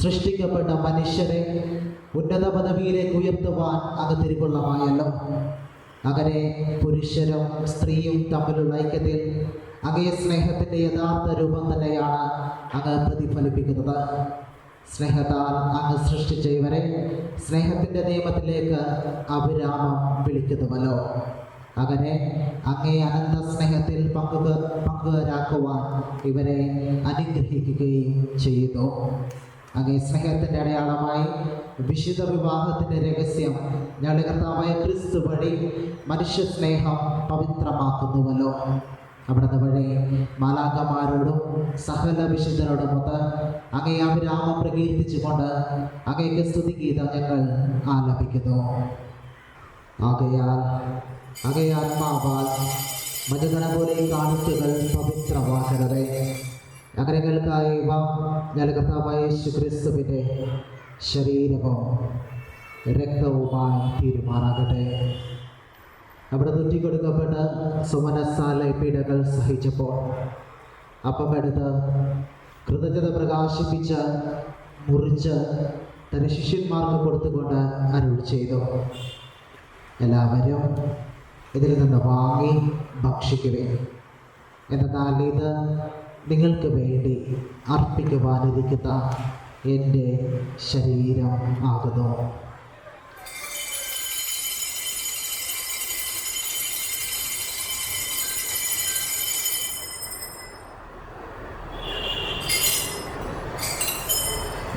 സൃഷ്ടിക്കപ്പെട്ട മനുഷ്യരെ ഉന്നത പദവിയിലേക്ക് ഉയർത്തുവാൻ അങ്ങ് തിരുവുള്ളമായല്ലോ. അങ്ങനെ പുരുഷനും സ്ത്രീയും തമ്മിലുള്ള ഐക്യത്തിൽ അങ്ങേ സ്നേഹത്തിൻ്റെ യഥാർത്ഥ രൂപം തന്നെയാണ് അങ്ങ് പ്രതിഫലിപ്പിക്കുന്നത്. സ്നേഹത്താൽ അങ്ങ് സൃഷ്ടിച്ച ഇവരെ സ്നേഹത്തിൻ്റെ നിയമത്തിലേക്ക് അവിരാമം വിളിക്കുന്നുവല്ലോ. അങ്ങനെ അങ്ങേ അനന്ത സ്നേഹത്തിൽ പങ്കുകാരാക്കുവാൻ ഇവരെ അനുഗ്രഹിക്കുകയും ചെയ്യുന്നു. അങ്ങേ സ്നേഹത്തിൻ്റെ അടയാളമായി വിശുദ്ധ വിവാഹത്തിൻ്റെ രഹസ്യം ഞങ്ങളുടെ കർത്താവായ ക്രിസ്തു വഴി മനുഷ്യ സ്നേഹം പവിത്രമാക്കുന്നുവല്ലോ. അവിടുന്ന് വഴി മാലാഖമാരോടും സകല വിശുദ്ധരോടുമൊത്ത് അങ്ങേ അവിരാമം പ്രകീർത്തിച്ചുകൊണ്ട് അങ്ങേക്ക് സ്തുതിഗീതം ഞങ്ങൾ ആലപിക്കുന്നു. ആകയാൽ അങ്ങേ ആത്മാവാൽ മജഗണ പോലെ കാണിക്കകൾ പവിത്രമാക്കണമേ. അങ്ങനെകൾക്കായി ഞങ്ങളുടെ കർത്താവായ യേശുക്രിസ്തുവിൻ്റെ ശരീരവും രക്തവുമായി തീരുമാറാകട്ടെ. അവിടെ തൊറ്റിക്കൊടുക്കപ്പെട്ട് സുമനസാല പീഡകൾ സഹിച്ചപ്പോൾ അപ്പമെടുത്ത് കൃതജ്ഞത പ്രകാശിപ്പിച്ച് മുറിച്ച് തൻ്റെ ശിഷ്യന്മാർക്ക് കൊടുത്തുകൊണ്ട് അരുൾ ചെയ്തു, എല്ലാവരും ഇതിൽ നിന്ന് വാങ്ങി ഭക്ഷിക്കുവേൻ. എന്നാൽ ഇത് നിങ്ങൾക്ക് വേണ്ടി അർപ്പിക്കുവാനിരിക്കുന്ന എൻ്റെ ശരീരം ആകുന്നു.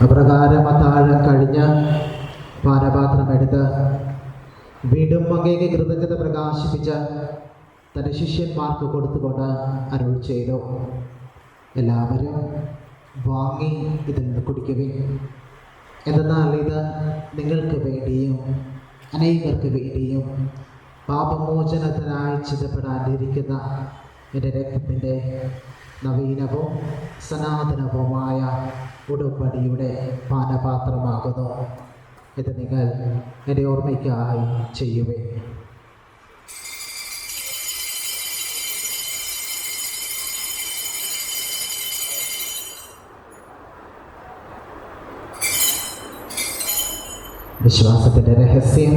അപ്രകാരം അത്താഴം കഴിഞ്ഞ് പാനപാത്രമെടുത്ത് വീണ്ടും അങ്ങേക്ക് കൃതജ്ഞത പ്രകാശിപ്പിച്ച് തൻ്റെ ശിഷ്യന്മാർക്ക് കൊടുത്തുകൊണ്ട് അരുൾ ചെയ്തു, എല്ലാവരും വാങ്ങി ഇതിൽ നിന്ന് കുടിക്കുവിൻ. എന്നാൽ ഇത് നിങ്ങൾക്ക് വേണ്ടിയും അനേകർക്ക് വേണ്ടിയും പാപമോചനത്തിനായി ചിതപ്പെടാനിരിക്കുന്ന എൻ്റെ രക്തത്തിൻ്റെ നവീനവും സനാതനവുമായ ഉടമ്പടിയുടെ പാനപാത്രമാകുന്നു. ഇത് നിങ്ങൾ എൻ്റെ ഓർമ്മയ്ക്കായി ചെയ്യുവിൻ. വിശ്വാസത്തിൻ്റെ രഹസ്യം.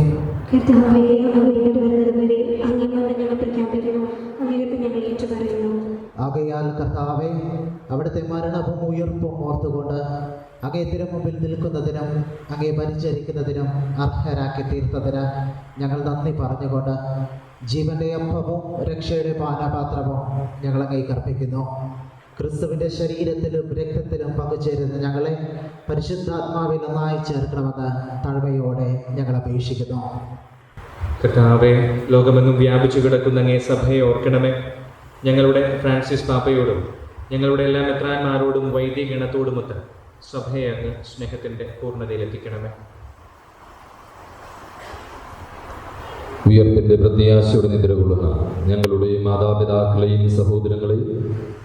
കർത്താവേ, അങ്ങയോട് വരുന്നതുവരെ അങ്ങയോട് ഞങ്ങൾ പ്രഖ്യാപിക്കുന്നു, അങ്ങയോട് ഞങ്ങൾ ഏറ്റുപറയുന്നു. ആകയാൽ കർത്താവേ, അവിടുത്തെ മരണവും ഉയർപ്പും ഓർത്തുകൊണ്ട് അങ്ങേ തിരുമുമ്പിൽ നിൽക്കുന്നതിനും അങ്ങേ പരിചരിക്കുന്നതിനും അർഹരാക്കി തീർത്തതിന് ഞങ്ങൾ നന്ദി പറഞ്ഞുകൊണ്ട് ജീവൻ്റെ അപ്പവും രക്ഷയുടെ പാനപാത്രവും ഞങ്ങൾ അങ്ങേക്ക് അർപ്പിക്കുന്നു. ക്രിസ്തുവിൻ്റെ ശരീരത്തിലും രക്തത്തിലും പങ്കുചേരുന്ന ഞങ്ങളെ പരിശുദ്ധാത്മാവിൽ ഒന്നായി ചേർക്കണമെന്ന് താഴ്മയോടെ ഞങ്ങൾ അപേക്ഷിക്കുന്നു. കർത്താവെ, ലോകമെങ്ങും വ്യാപിച്ചു കിടക്കുന്ന അങ്ങേ സഭയെ ഓർക്കണമേ. ഞങ്ങളുടെ ഫ്രാൻസിസ് പാപ്പയോടും ഞങ്ങളുടെ എല്ലാ മെത്രാന്മാരോടും വൈദികഗണത്തോടുമൊത്ത് സഭയെ അങ്ങ് സ്നേഹത്തിൻ്റെ പൂർണ്ണതയിലെത്തിക്കണമേ. ഉയർപ്പിൻ്റെ പ്രത്യാശയോടെ നിദ്രകൊള്ളുന്ന ഞങ്ങളുടെ മാതാപിതാക്കളെയും സഹോദരങ്ങളെയും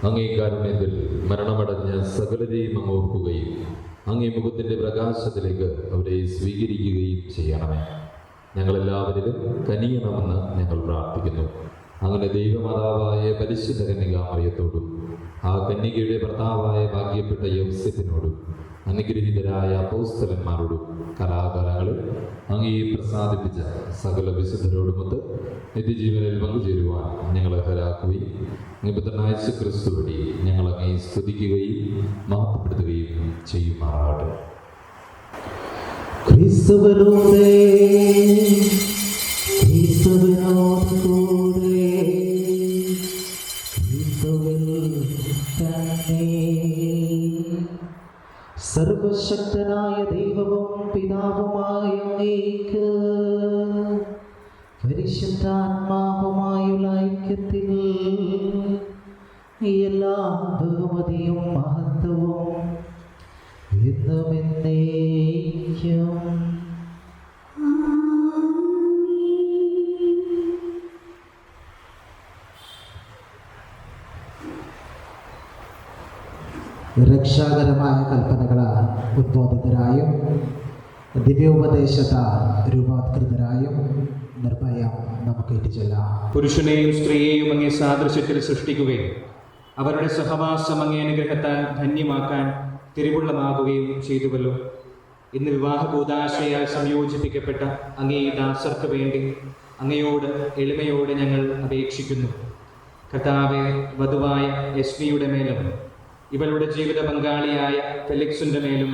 അങ്ങേ കാരുണ്യത്തിൽ മരണമടഞ്ഞ സകലരെയും അങ്ങ് ഓർക്കുകയും അങ്ങേ മുഖത്തിൻ്റെ പ്രകാശത്തിലേക്ക് അവരെ സ്വീകരിക്കുകയും ചെയ്യണമേ. ഞങ്ങളെല്ലാവരിലും കനിയണമെന്ന് ഞങ്ങൾ പ്രാർത്ഥിക്കുന്നു. അങ്ങനെ ദൈവമാതാവായ പരിശുദ്ധ കന്യകാമറിയത്തോടും ആ കന്യകയുടെ ഭർത്താവായ ഭാഗ്യപ്പെട്ട യൗസേപ്പിനോടും അനുഗ്രഹീതരായ അപ്പോസ്തലന്മാരോടും കലാകാലങ്ങളിൽ അങ്ങേ പ്രസാദിപ്പിച്ച സകല വിശുദ്ധരോടുമൊത്ത് നിത്യജീവനിൽ പങ്കുചേരുവാൻ ഞങ്ങളെ അർഹരാക്കുകയും നിബന്ധനായ ക്രിസ്തു വഴി ഞങ്ങൾ അങ്ങേ സ്തുതിക്കുകയും മഹത്വപ്പെടുത്തുകയും ചെയ്യുമാറാകട്ടെ. ക്രിസ്തുവിനോടെ ക്രിസ്തുവിൽ തന്നെ സർവശക്തനായ ദൈവവും പിതാവുമായ അങ്ങേക്ക് പരിശുദ്ധാത്മാവുമായുള്ള ഐക്യത്തിൽ എല്ലാ ബഹുമതിയും മഹത്വവും എന്നും എന്നേക്കും രക്ഷാകരമായ കൽപ്പനകളാൽ ഉദ്ബോധിതരായും ദിവ്യോപദേശത്താൽ രൂപാത്കൃതരായും നിർഭയം നമുക്ക് ഏറ്റുചൊല്ലാം. പുരുഷനെയും സ്ത്രീയെയും അങ്ങേ സാദൃശ്യത്തിൽ സൃഷ്ടിക്കുകയും അവരുടെ സഹവാസം അങ്ങേ അനുഗ്രഹത്താൽ ധന്യമാക്കാൻ തിരുവുള്ളമാകുകയും ചെയ്തുവല്ലോ. ഇന്ന് വിവാഹ കൂദാശയാൽ സംയോജിപ്പിക്കപ്പെട്ട അങ്ങേ ഈ ദാസർക്ക് വേണ്ടി അങ്ങയോട് എളിമയോടെ ഞങ്ങൾ അപേക്ഷിക്കുന്നു. കർത്താവെ, വധുവായ എസ്മിയുടെ മേലും ഇവളുടെ ജീവിത പങ്കാളിയായ ഫെലിക്സിൻ്റെ മേലും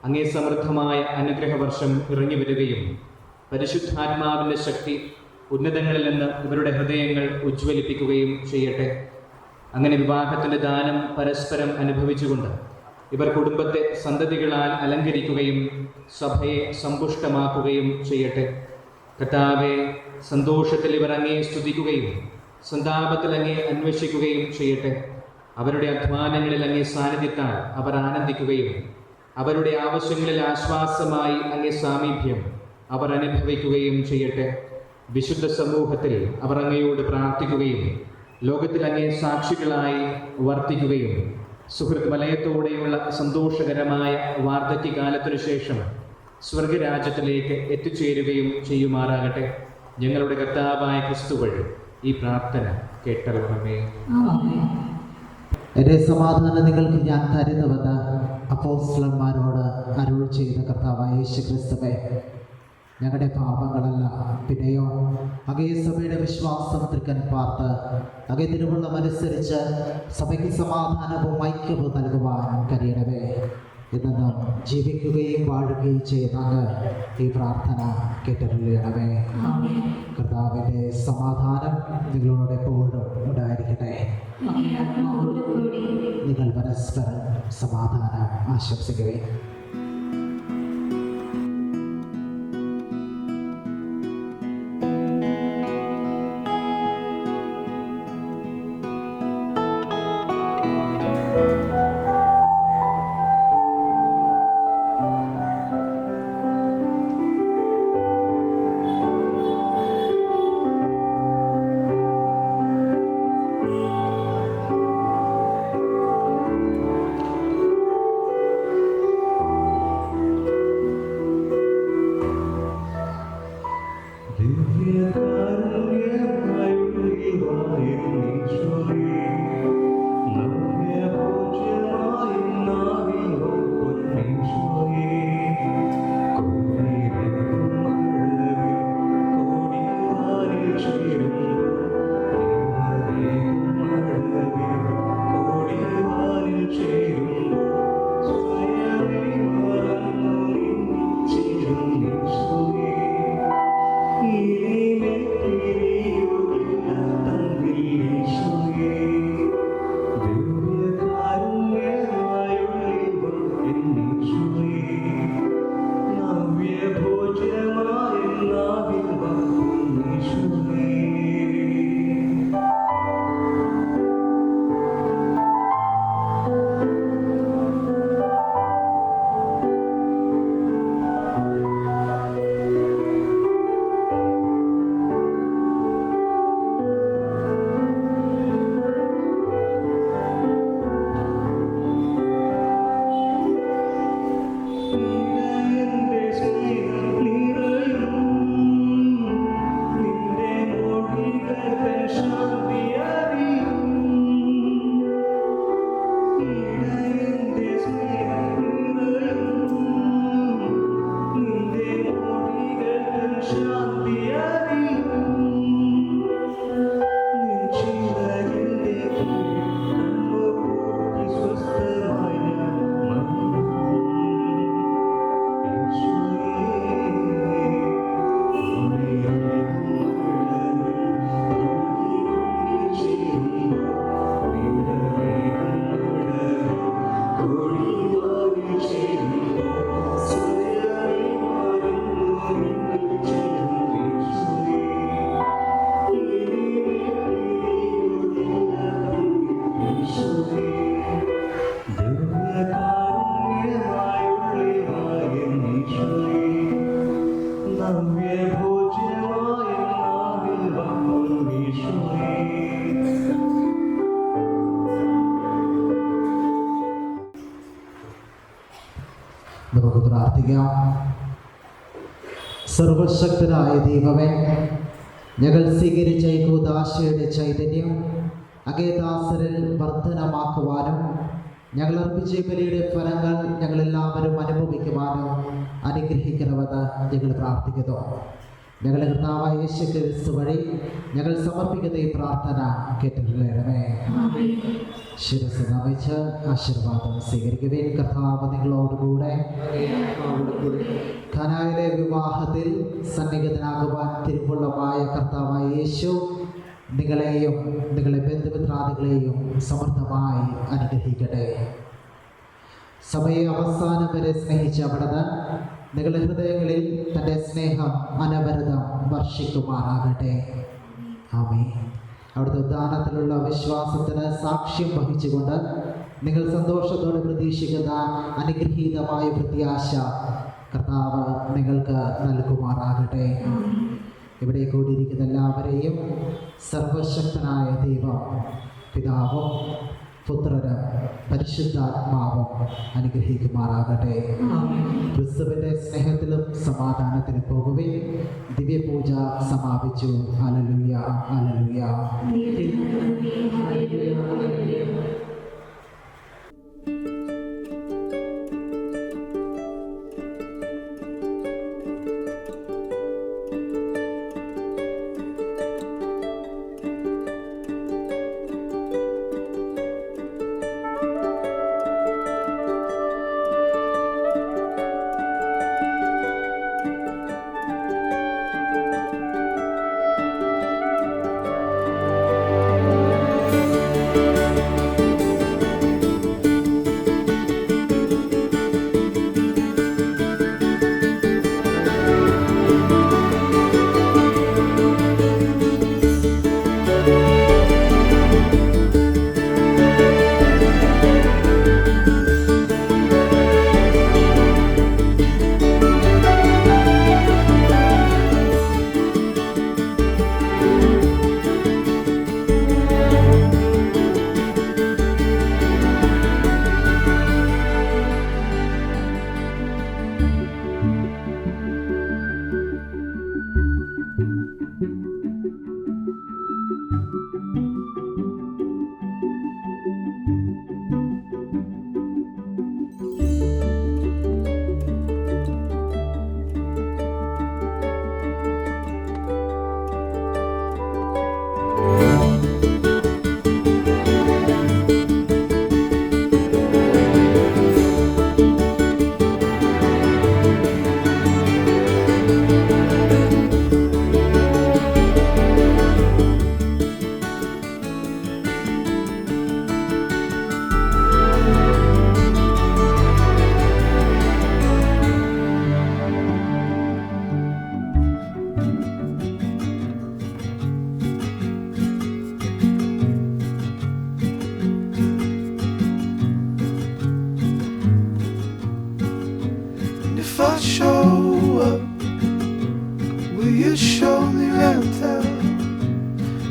അങ്ങേ സമൃദ്ധമായ അനുഗ്രഹവർഷം ഇറങ്ങി വരികയും പരിശുദ്ധാത്മാവിൻ്റെ ശക്തി ഉന്നതങ്ങളിൽ നിന്ന് ഇവരുടെ ഹൃദയങ്ങൾ ഉജ്ജ്വലിപ്പിക്കുകയും ചെയ്യട്ടെ. അങ്ങനെ വിവാഹത്തിൻ്റെ ദാനം പരസ്പരം അനുഭവിച്ചുകൊണ്ട് ഇവർ കുടുംബത്തെ സന്തതികളാൽ അലങ്കരിക്കുകയും സഭയെ സമ്പുഷ്ടമാക്കുകയും ചെയ്യട്ടെ. കർത്താവെ, സന്തോഷത്തിൽ ഇവർ അങ്ങേ സ്തുതിക്കുകയും സന്താപത്തിൽ അങ്ങേ അന്വേഷിക്കുകയും ചെയ്യട്ടെ. അവരുടെ അധ്വാനങ്ങളിൽ അങ്ങേ സാന്നിധ്യത്താൽ അവർ ആനന്ദിക്കുകയും അവരുടെ ആവശ്യങ്ങളിൽ ആശ്വാസമായി അങ്ങേ സാമീപ്യം അവർ അനുഭവിക്കുകയും ചെയ്യട്ടെ. വിശുദ്ധ സമൂഹത്തിൽ അവർ അങ്ങയോട് പ്രാർത്ഥിക്കുകയും ലോകത്തിൽ അങ്ങേ സാക്ഷികളായി വർത്തിക്കുകയും സുഹൃത്ത് വലയത്തോടെയുള്ള സന്തോഷകരമായ വാർദ്ധക്യകാലത്തിനു ശേഷം സ്വർഗരാജ്യത്തിലേക്ക് എത്തിച്ചേരുകയും ചെയ്യുമാറാകട്ടെ. ഞങ്ങളുടെ കർത്താവായ ക്രിസ്തു വഴി ഈ പ്രാർത്ഥന കേട്ടറിയണമേ. എൻ്റെ സമാധാനം നിങ്ങൾക്ക് ഞാൻ തരുന്നുവെന്ന് അപ്പോസ്തലന്മാരോട് അരുൾ ചെയ്ത കർത്താവായ യേശു ക്രിസ്തുവേ, ഞങ്ങളുടെ പാപങ്ങളല്ല പിന്നെയോ അങ്ങേ സഭയുടെ വിശ്വാസം തൃക്കൻ പാർത്ത് അങ്ങേ തിരുവുള്ളമനുസരിച്ച് സഭയ്ക്ക് സമാധാനവും ഐക്യവും നൽകുവാൻ കഴിയണമേ. ഇന്ന് ജീവിക്കുകയും വാഴുകയും ചെയ്യുന്ന അങ്ങ് ഈ പ്രാർത്ഥന കേട്ടറിയണമേ. കർത്താവിൻ്റെ സമാധാനം നിങ്ങളോട് എപ്പോഴും ഉണ്ടായിരിക്കട്ടെ. നിങ്ങൾ പരസ്പരം സമാധാനം ആശംസിക്കുകയും നമുക്ക് പ്രാർത്ഥിക്കാം. സർവശക്തനായ ദൈവമേ, ഞങ്ങൾ സ്വീകരിച്ച ഈ കൂദാശയുടെ ചൈതന്യം അഗേദാസരിൽ വർധനമാക്കുവാനും ഞങ്ങൾ അർപ്പിച്ച ബലിയുടെ ഫലങ്ങൾ ഞങ്ങളെല്ലാവരും അനുഭവിക്കുവാനും അനുഗ്രഹിക്കണമെന്ന് ഞങ്ങൾ പ്രാർത്ഥിക്കുന്നു. ഞങ്ങളുടെ കർത്താവായ യേശു ക്രിസ്തു വഴി ഞങ്ങൾ സമർപ്പിക്കുന്ന ഈ പ്രാർത്ഥന കേട്ടിട്ടുള്ളേ. ശിരസ് നമിച്ച് ആശീർവാദം സ്വീകരിക്കുകയും കർത്താവ് നിങ്ങളോടുകൂടെ ഖനായിലെ വിവാഹത്തിൽ സന്നിഹിതനാകുവാൻ തിരുവുള്ളമായ കർത്താവായ യേശു നിങ്ങളെയും നിങ്ങളുടെ ബന്ധുമിത്രാദികളെയും സമൃദ്ധമായി അനുഗ്രഹിക്കട്ടെ. സഭയെ അവസാനം വരെ സ്നേഹിച്ച അവിടുന്ന് നിങ്ങളുടെ ഹൃദയങ്ങളിൽ തൻ്റെ സ്നേഹം അനവരതം വർഷിക്കുമാറാകട്ടെ. ആമേൻ. അവിടുത്തെ ഉദ്ധാനത്തിലുള്ള വിശ്വാസത്തിന് സാക്ഷ്യം വഹിച്ചുകൊണ്ട് നിങ്ങൾ സന്തോഷത്തോടെ പ്രതീക്ഷിക്കുന്ന അനുഗ്രഹീതമായ പ്രത്യാശ കർത്താവ് നിങ്ങൾക്ക് നൽകുമാറാകട്ടെ. ഇവിടെ കൂടിയിരിക്കുന്ന എല്ലാവരെയും സർവശക്തനായ ദൈവം പിതാവും പുത്രനും പരിശുദ്ധാത്മാവും അനുഗ്രഹിക്കുമാറാകട്ടെ. ക്രിസ്തുവിൻ്റെ സ്നേഹത്തിലും സമാധാനത്തിലും പോകുവിൻ. ദിവ്യപൂജ സമാപിച്ചു. Hallelujah, hallelujah. If I show up, will you show me around town?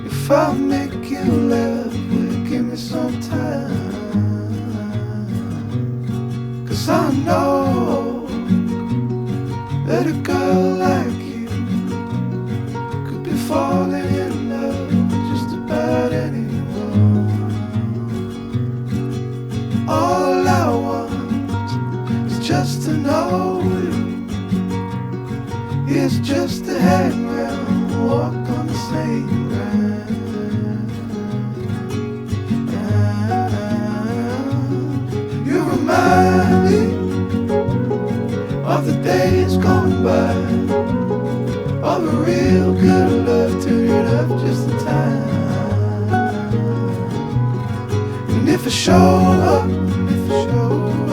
If I make you laugh, will you give me some time? 'Cause I know that a girl like you could be falling in love with just about anyone. All I want is just to know you. It's just to hang around, walk on the same ground. You remind me of the days gone by, of a real good love turned up just in time. And if I show up,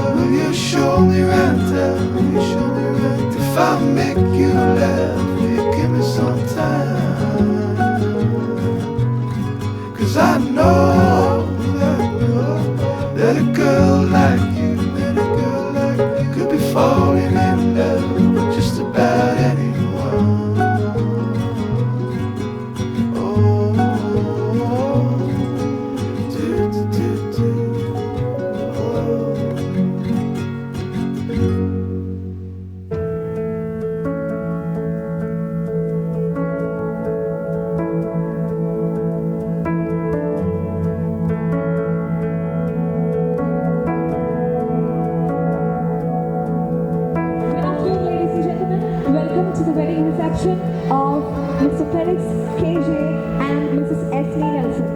will you you show me right down, will you show me right? If I make you laugh, will you give me some time? 'Cause I know that a girl like you, could be falling in love with just about anyone. Oh, do, do, do, do. Oh. Good afternoon, ladies and gentlemen. Welcome to the wedding reception of Mr. Felix KJ and Mrs. Esme Nelson.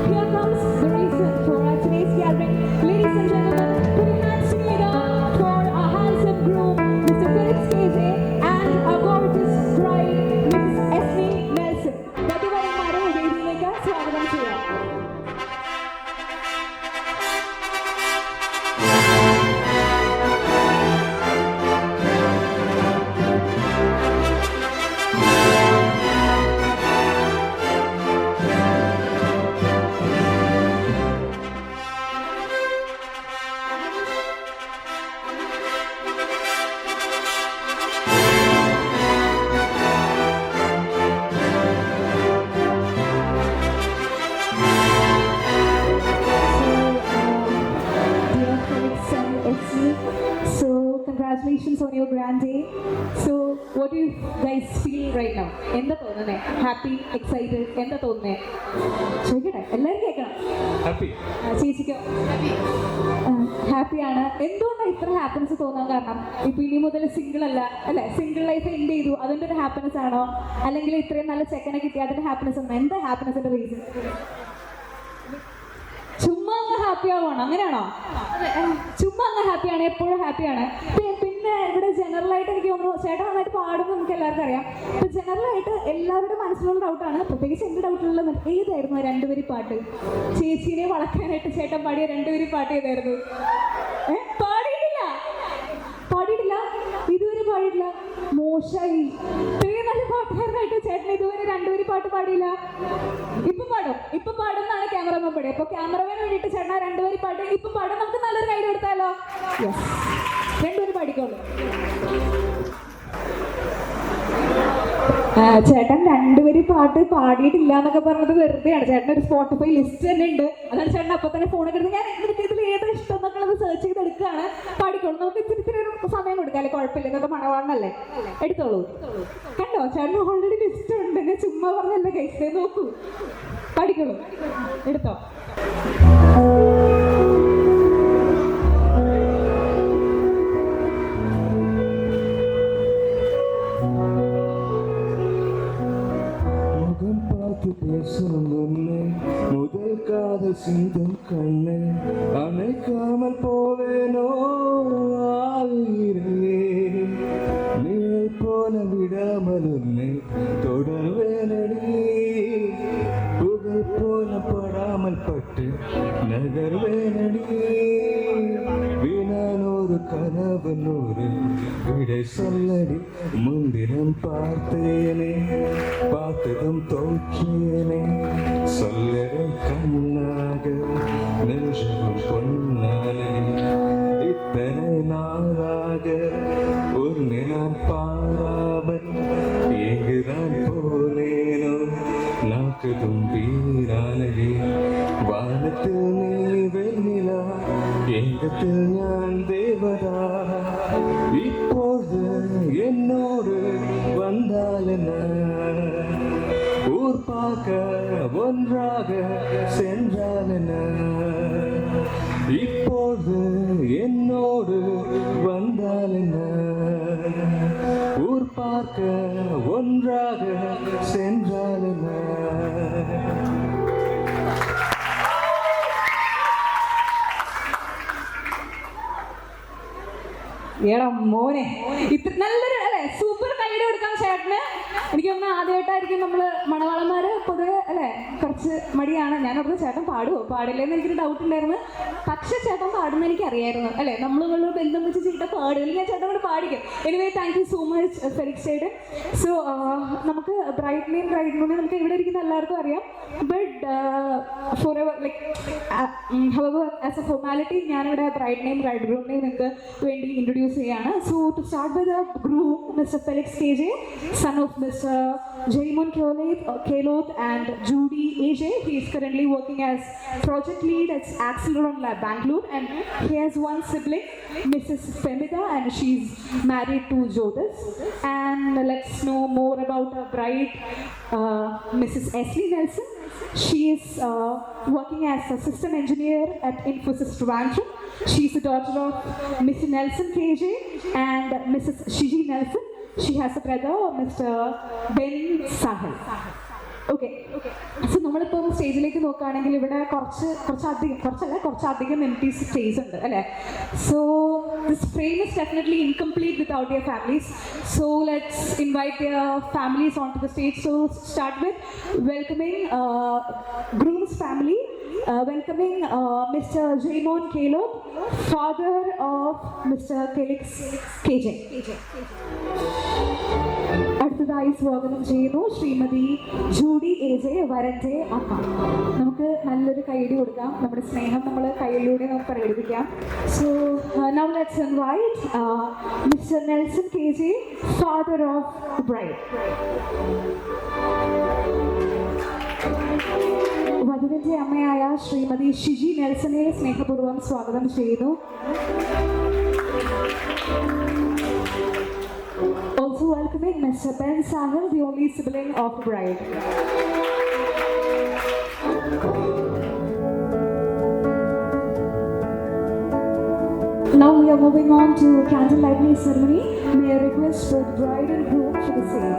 Here comes the reason for our today's gathering. Ladies and gentlemen, put your hands together for our handsome groom, Mr. Felix KJ, and our gorgeous bride, Mrs. Esme Nelson. വധുവരന്മാരെ വേദിയിലേക്ക് സ്വാഗതം ചെയ്യാം. Dear Felix and Esme, so congratulations on your grand day. So what do you guys feel right now? എന്താ തോന്നുന്നേ? ഹാപ്പി, എക്സൈറ്റഡ്, എന്താ തോന്നുന്നേ? ചോദിക്കട്ടെ, എല്ലാവരും കേൾക്കണം. ഹാപ്പി. ചേച്ചിക്കോ? ഹാപ്പിയാണ്. എന്തുകൊണ്ടാണ് ഇത്ര ഹാപ്പിനെസ് തോന്നാൻ കാരണം? ഇപ്പൊ ഇനി മുതൽ സിംഗിൾ അല്ല അല്ലെ, സിംഗിൾ ലൈഫ് എൻഡ് ചെയ്തു, അതിൻ്റെ ഒരു ഹാപ്പിനെസ് ആണോ, അല്ലെങ്കിൽ ഇത്രയും നല്ല ചെക്കനെ കിട്ടി അതിന്റെ ഹാപ്പിനെസ് ആണോ? എന്താ ഹാപ്പിനെസിന്റെ റീസൺ? ചുമ്മാ അങ്ങ് ഹാപ്പി ആവുകയാണ്, അങ്ങനെയാണോ? ചുമ്മാ അങ്ങ് ഹാപ്പിയാണ്, എപ്പോഴും ഹാപ്പിയാണ്. പിന്നെ ഇവിടെ ജനറലായിട്ട് എനിക്ക് തോന്നുന്നു ചേട്ടൻ നന്നായിട്ട് പാടുമ്പോൾ നമുക്ക് എല്ലാവർക്കും അറിയാം. ഇപ്പൊ ജനറലായിട്ട് എല്ലാവരുടെ മനസ്സിലുള്ള ഡൗട്ടാണ്, പ്രത്യേകിച്ച് എൻ്റെ ഡൗട്ടിലുള്ള ഏതായിരുന്നു രണ്ടുപേരി പാട്ട്? ചേച്ചീനെ വളർത്താനായിട്ട് ചേട്ടൻ പാടിയ രണ്ടുപേരി പാട്ട് ഏതായിരുന്നു? പാടിയിട്ടില്ല, പാടിയിട്ടില്ല, ഇതുവരെ പാടിയിട്ടില്ല. മോശമായി. ഇത്രയും നല്ല പാട്ടുകാരനായിട്ട് ചേട്ടൻ ഇതുവരെ രണ്ടുപേരി പാട്ട് പാടിയില്ല. ഇപ്പം പാടും, ഇപ്പം പാടുന്നാണ് ക്യാമറമാൻ പാടി. അപ്പോൾ ക്യാമറമാൻ വേണ്ടിയിട്ട് ചേട്ടൻ രണ്ടുപേരി പാട്ട് ഇപ്പം പാടും. നമുക്ക് നല്ലൊരു കൈ കൊടുത്താലോ? യെസ്, രണ്ടുപേര് പാടിക്കോളൂ. ചേട്ടൻ രണ്ടുപേര് പാട്ട് പാടിയിട്ടില്ല എന്നൊക്കെ പറഞ്ഞത് വെറുതെയാണ്. ചേട്ടൻ ഒരു സ്പോട്ടിഫൈ ലിസ്റ്റ് തന്നെ ഉണ്ട്. അതാണ് ചേട്ടൻ അപ്പം തന്നെ ഫോണൊക്കെ എടുത്ത് ഞാൻ ഇതിൽ ഏതാ ഇഷ്ടം എന്നൊക്കെ ഉള്ളത് സെർച്ച് ചെയ്തെടുക്കുകയാണ്. പാടിക്കോളൂ. നമുക്ക് ഇത്തിരി ഇത്തിരി ഒരു സമയം കൊടുക്കാം അല്ലേ, കുഴപ്പമില്ല, ഇന്നത്തെ മണവാണല്ലേ, എടുത്തോളൂ. കണ്ടോ, ചേട്ടൻ ഓൾറെഡി ലിസ്റ്റ് ഉണ്ട്, ഞാൻ ചുമ്മാ പറഞ്ഞല്ലേ കഴിച്ചേ. നോക്കൂ, പാടിക്കോളൂ, എടുത്തോ. பேசும் முன்னே முதல் காதல் சிந்தும் கண்ணே அணைக்காமல் போவேனோ ஆயிரே நீ போல விடாமல் உன்னை தொடர்வேனடி புகழ் போல படாமல் பட்டு நகர்வேனடி வீணான ஒரு கனவு நூறு விடை சொல்லடி முன்தினம் பார்த்தேனே பார்த்ததும் தோற்றியேனே சொல்லடும் கண்ணாக நெஞ்சமும் பொன்னாலே இத்தனை நாளாக உன்னை நான் பாராமல் எங்குதான் போனேனோ நாக்குதும் வீரானே வானத்தில் நீ வெண்ணிலா எங்கத்தில் ஞான் தேவதா இப்போது என்னோடு வந்தால் என்ன ஊர் பார்க்க ஒன்றாக சென்றால் என்ன இப்போது என்னோடு வந்தால் என்ன ஊர் பார்க்க ஒன்றாக சென்றால் என்ன. ഏടാ മോനെ, ഇത്ര നല്ലൊരു അല്ലെ സൂപ്പർ കൈ കൈയ്യടി കൊടുക്കാം ചേട്ടന്. എനിക്ക് തോന്നുന്നു ആദ്യമായിട്ടായിരിക്കും നമ്മൾ മണവാളന്മാർ പൊതുവെ അല്ലേ കുറച്ച് മടിയാണ്. ഞാൻ പറഞ്ഞ ചേട്ടൻ പാടുമോ പാടില്ലെന്ന് എനിക്കൊരു ഡൗട്ട് ഉണ്ടായിരുന്നു. പക്ഷെ ചേട്ടൻ പാടുന്ന എനിക്ക് അറിയായിരുന്നു അല്ലേ. നമ്മൾ ബന്ധം വെച്ച് ചേട്ടൻ പാടുമെങ്കിൽ ഞാൻ ചേട്ടൻ കൂടെ പാടിക്കും. Anyway thank you so much Felix ചേട്ടൻ. സോ നമുക്ക് ബ്രൈഡിനെയും ബ്രൈഡിനെയും നമുക്ക് ഇവിടെ ഇരിക്കുന്ന എല്ലാവർക്കും അറിയാം. But for ever hour as a formality ഞാനിവിടെ ബ്രൈഡിനെയും ബ്രൈഡ്ഗ്രൂമിനെയും നിങ്ങൾക്ക് വേണ്ടി ഇൻട്രൊഡ്യൂസ് ചെയ്യാണ്. So to start with the groom, Mr. Felix KJ, son of Mr. Jaimon Keloth and Judy AJ. He is currently working as project lead at Axelron Lab, Bangalore, and he has one sibling, Mrs. Femida, and she's married to Jyotis. And let's know more about our bride, Mrs. Esli Nelson. She is working as a system engineer at Infosys Trivandrum. She is the daughter of Mrs. Nelson KJ and Mrs. Shiji Nelson. She has a brother, Mr. Ben Sahel. Okay, so നമ്മളിപ്പം സ്റ്റേജിലേക്ക് നോക്കുകയാണെങ്കിൽ ഇവിടെ കുറച്ചധികം എംപ്റ്റി സ്റ്റേജ് ഉണ്ട് അല്ലേ. So this frame is definitely incomplete without your families. So let's invite your families on to the stage. So start with welcoming groom's family. Welcoming Mr. Jaimon Keloth, father of Mr. Felix KJ. അടുത്തതായി സ്വാഗതം ചെയ്യുന്നു ശ്രീമതി ജൂഡി AJ, വരന്റെ അമ്മ. നമുക്ക് നല്ലൊരു കൈയടി കൊടുക്കാം. നമ്മുടെ സ്നേഹം നമ്മൾ കൈയിലൂടെ നമുക്ക് പ്രകടിപ്പിക്കാം. So now let's invite Mr. Nelson KJ, father of the bride. വധുവിൻ്റെ അമ്മയായ ശ്രീമതി ഷിജി നെൽസനെ സ്നേഹപൂർവ്വം സ്വാഗതം ചെയ്യുന്നു. Also welcoming Mr. Ben Sahel, the only sibling of the bride. Now we are moving on to candle lighting ceremony. May I request both bride and groom for the same.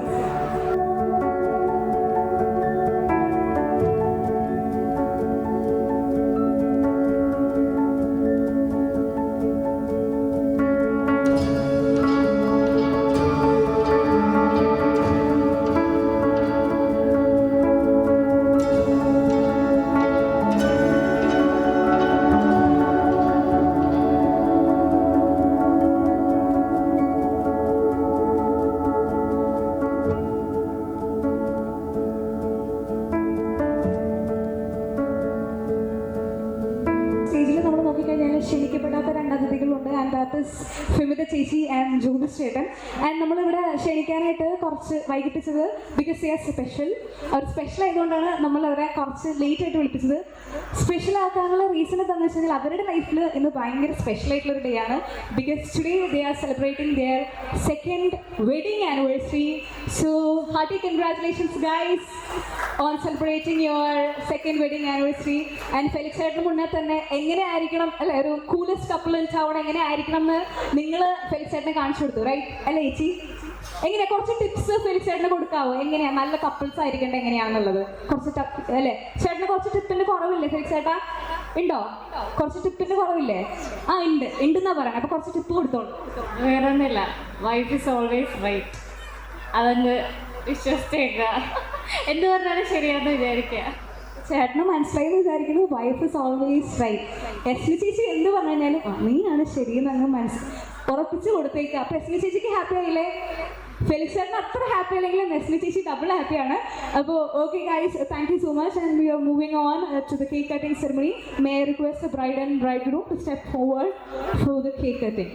ക്ഷണിക്കപ്പെടാത്ത രണ്ട് അതിഥികളുണ്ട്. ആൻഡ് ദാറ്റ് ഇസ് ഫെമിത ചേച്ചി ആൻഡ് ജൂലിസ് ചേട്ടൻ. ആൻഡ് നമ്മളിവിടെ ക്ഷണിക്കാനായിട്ട് കുറച്ച് വൈകിപ്പിച്ചത് ബിക്കോസ് ദേ ആർ സ്പെഷ്യൽ. അവർ സ്പെഷ്യൽ ആയതുകൊണ്ടാണ് നമ്മൾ അവരെ കുറച്ച് ലേറ്റ് ആയിട്ട് വിളിപ്പിച്ചത്. സ്പെഷ്യൽ ആക്കാനുള്ള റീസൺ എന്താണെന്ന് വെച്ച് കഴിഞ്ഞാൽ അവരുടെ ലൈഫിൽ ഇന്ന് ഭയങ്കര സ്പെഷ്യൽ ആയിട്ടുള്ളൊരു ഡേ ആണ്. Because today they are celebrating their second wedding anniversary. So hearty congratulations guys on celebrating your second wedding anniversary. And Felix ചേട്ടന് മുന്നേ തന്നെ എങ്ങനെ ആയിരിക്കണം അല്ലെ ഒരു കൂളസ്റ്റ് കപ്പിൾ അവിടെ എങ്ങനെ ആയിരിക്കണം എന്ന് നിങ്ങൾ ഫെലിക്സ് ചേട്ടനെ കാണിച്ചു കൊടുത്തു, റൈറ്റ് അല്ലേ ചേച്ചി? എങ്ങനെയാ കുറച്ച് ടിപ്സ് ഫെലിക്സ് ചേട്ടന് കൊടുക്കാവോ? എങ്ങനെയാ നല്ല കപ്പിൾസ് ആയിരിക്കേണ്ടത് എങ്ങനെയാണെന്നുള്ളത് കുറച്ച് അല്ലേ? ചേട്ടന് കുറച്ച് ടിപ്പിന്റെ കുറവില്ലേ ഫെലിക്സ് ചേട്ടാ? ഉണ്ടോ കുറച്ച് ടിപ്പിന്റെ കുറവില്ലേ? ആ ഉണ്ടെന്നാ പറയണേ. അപ്പൊ കുറച്ച് ടിപ്പ് കൊടുത്തോളൂ. വേറെ ഒന്നുമില്ല, വൈഫ് ഇസ് ഓൾവേസ് റൈറ്റ്. അതങ്ങ് വിശ്വസിച്ചേക്കുക. എന്ത് പറഞ്ഞാലും ശരിയാണെന്ന് വിചാരിക്കുക. ചേട്ടന് മനസ്സിലായെന്ന് വിചാരിക്കുന്നു. Wife is always right. Esli ചേച്ചി എന്ത് പറഞ്ഞു കഴിഞ്ഞാലും നീയാണ് ശരിയെന്ന് അങ്ങ് ഉറപ്പിച്ച് കൊടുത്തേക്കുക. അപ്പൊ എസ്ലി ചേച്ചിക്ക് ഹാപ്പി ആയില്ലേ? ഫെലിക്സ് ചേട്ടന് അത്ര ഹാപ്പി അല്ലെങ്കിലും എസ്ലി ചേച്ചി ഡബിൾ ഹാപ്പിയാണ്. അപ്പോൾ okay guys, thank you so much and we are moving on to the cake cutting ceremony. May I request the bride and bridegroom to step forward for the cake cutting.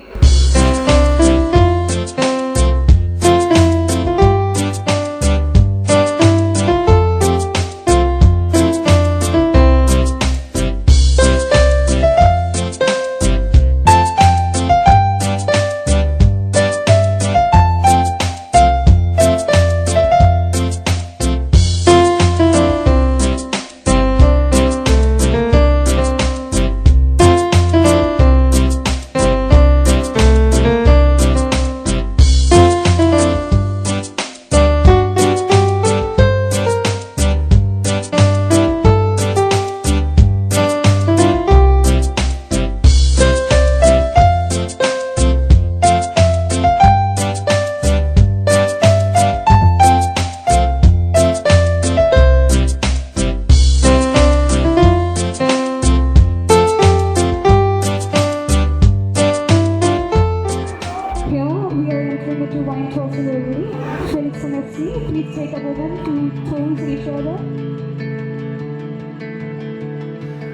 coin toss to everybody. Felix and FC, please take a moment to toss each other.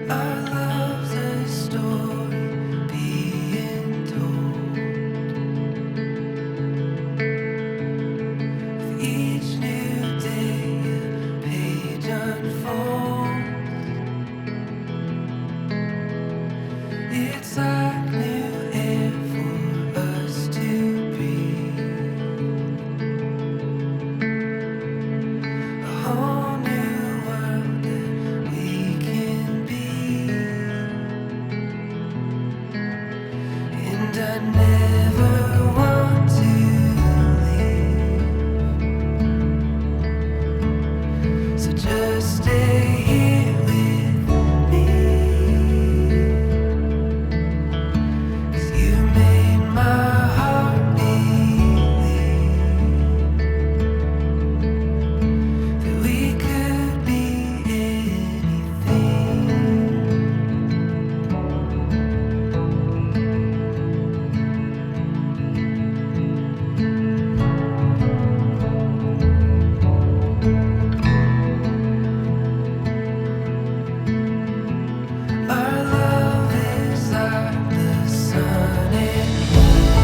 Our love's a story being told. With each new day, a page unfolds. It's like new air for us to breathe. A whole new world that we can be. And I never want to leave. So just stay here with me. 'Cause you made my heart believe that we could be anything. Our love is like the sun and moon.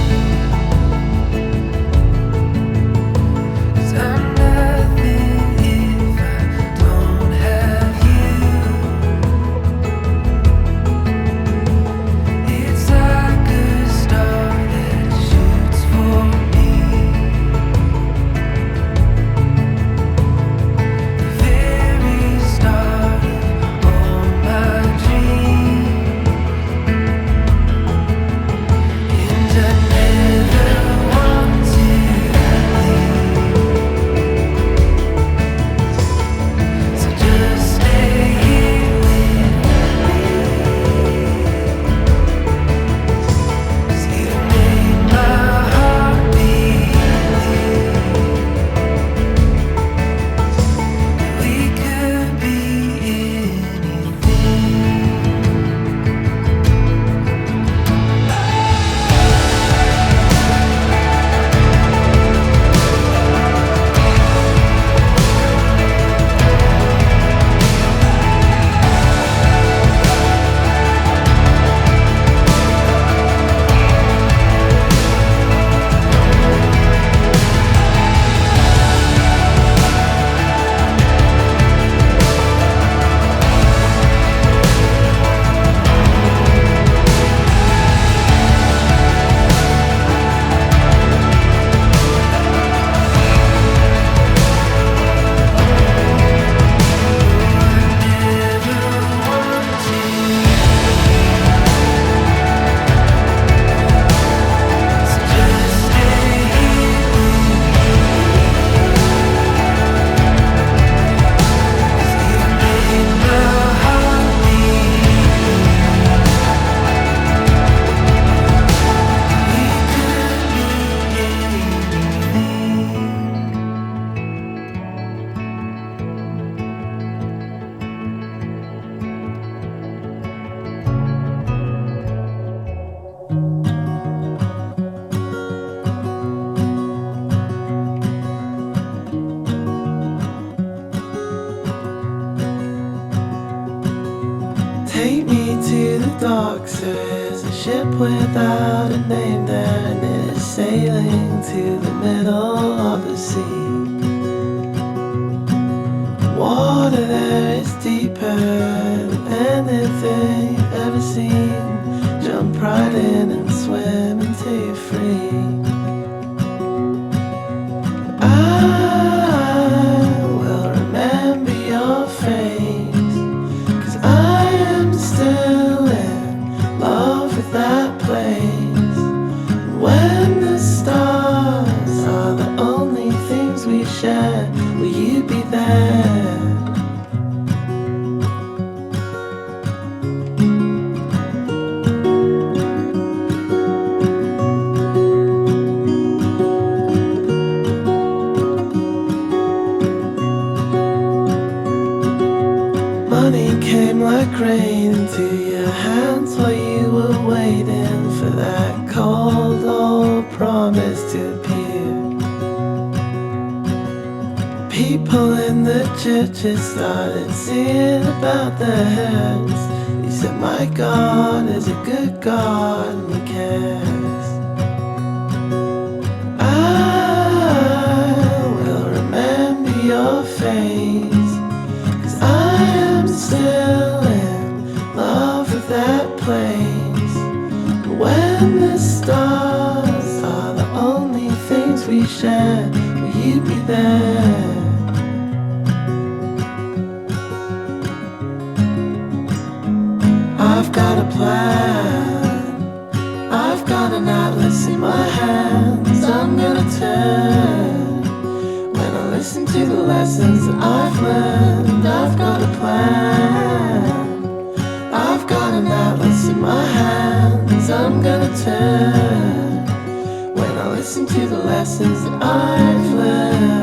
'Cause I'm nothing if I don't have you. It's like a star that shoots for me. The very start of all my dreams. And I never want to leave. So just stay here with me. 'Cause you made my heart believe that we could be anything. Take me to the docks. There is a ship without a name there, and it is sailing to the middle of the sea. Water there is deeper than anything you've ever seen. Jump right in and swim until you're free. I will remember your face, 'cause I am still in love with that place. When the stars are the only things we share, will you be there? Money came like rain into your hands while you were waiting for that cold old promise to appear. people in the churches started singing about their heads. He said, my God is a good God and He cares. I will remember your face, 'cause I am still in love with that place. And when the stars are the only things we share, will you be there? I've got a plan, I've got an atlas in my hands. I'm gonna turn when I listen to the lessons that I've learned. I've got a plan, I've got an atlas in my hands. I'm gonna turn when I listen to the lessons that I've learned.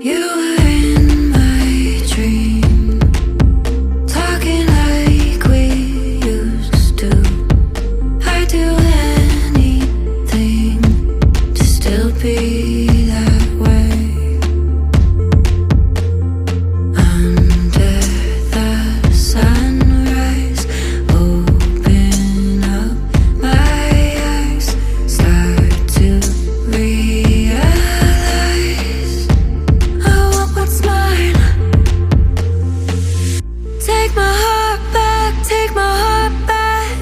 You were in my dream, talking like we used to. I'd do anything to still be that way. Under the sunrise, open up my eyes, start to realize I want what's mine. Take my heart back, take my heart back.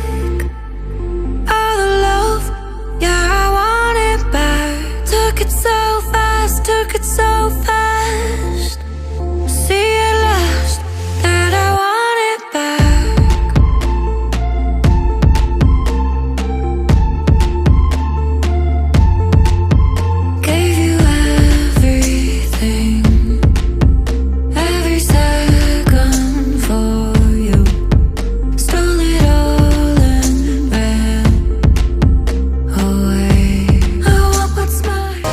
All the love, yeah, I want it back. Took it so fast, took it so fast. See at last that I want it back. Gave you everything, every second for you. Stole it all and ran away. I want what's mine.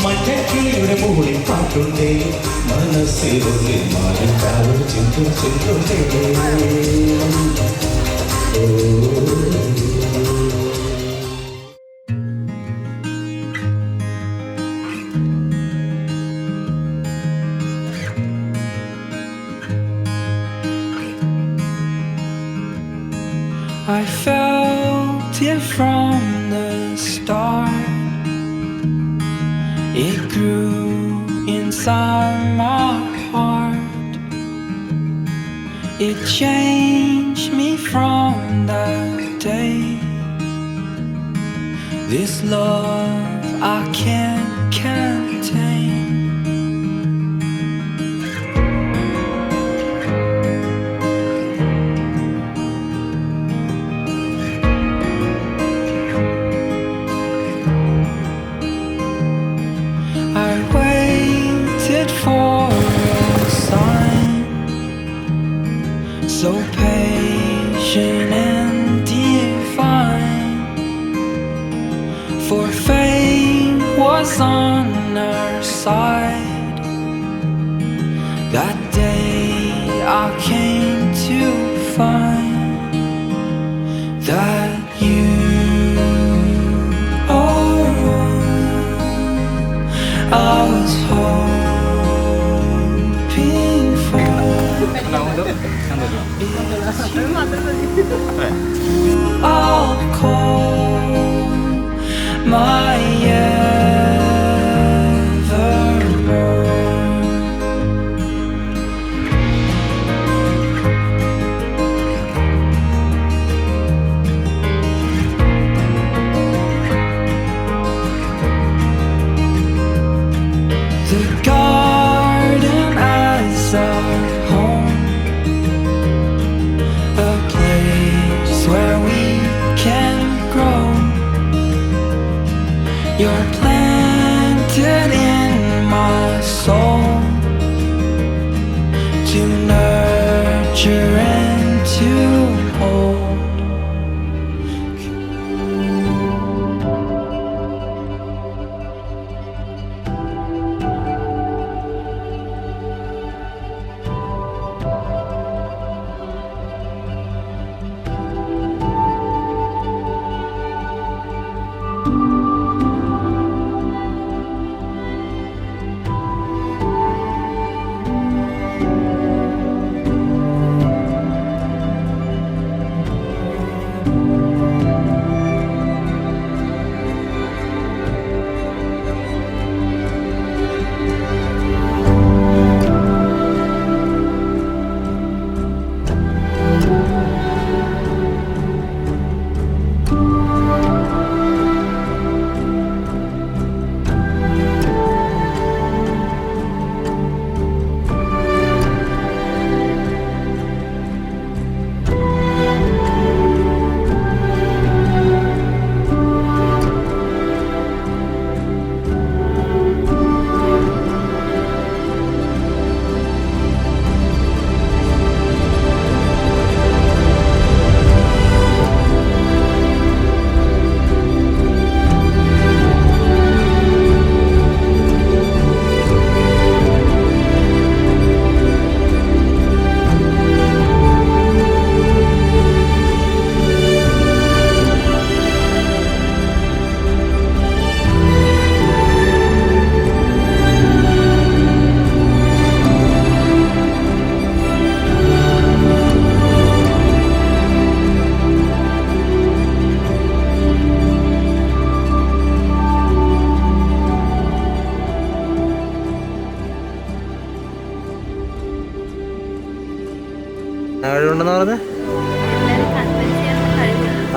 മഞ്ഞക്കിളിയുടെ മുകളിൽ പാട്ടുണ്ടേ, മനസ്സിനുള്ളിൽ മാറിക്കാവ് ചിന്തും ചിന്തുണ്ടേ. I felt it from the start. It grew inside my heart. It changed me from that day. This love I can't contain. I waited for a sign, so patient and divine. For fate was on our side. That day I came to find that you are one I was hoping for. I'll call my evermore. The garden as our home,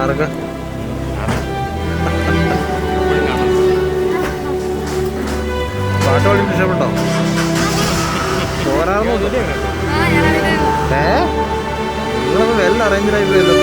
ആർക്ക് പാട്ട് പാടി ഇഷ്ടപ്പെട്ടോ? പോരാറുന്നു. നിങ്ങളൊന്ന് വെൽ അറേഞ്ച്ഡ് ആയി പോയല്ലോ.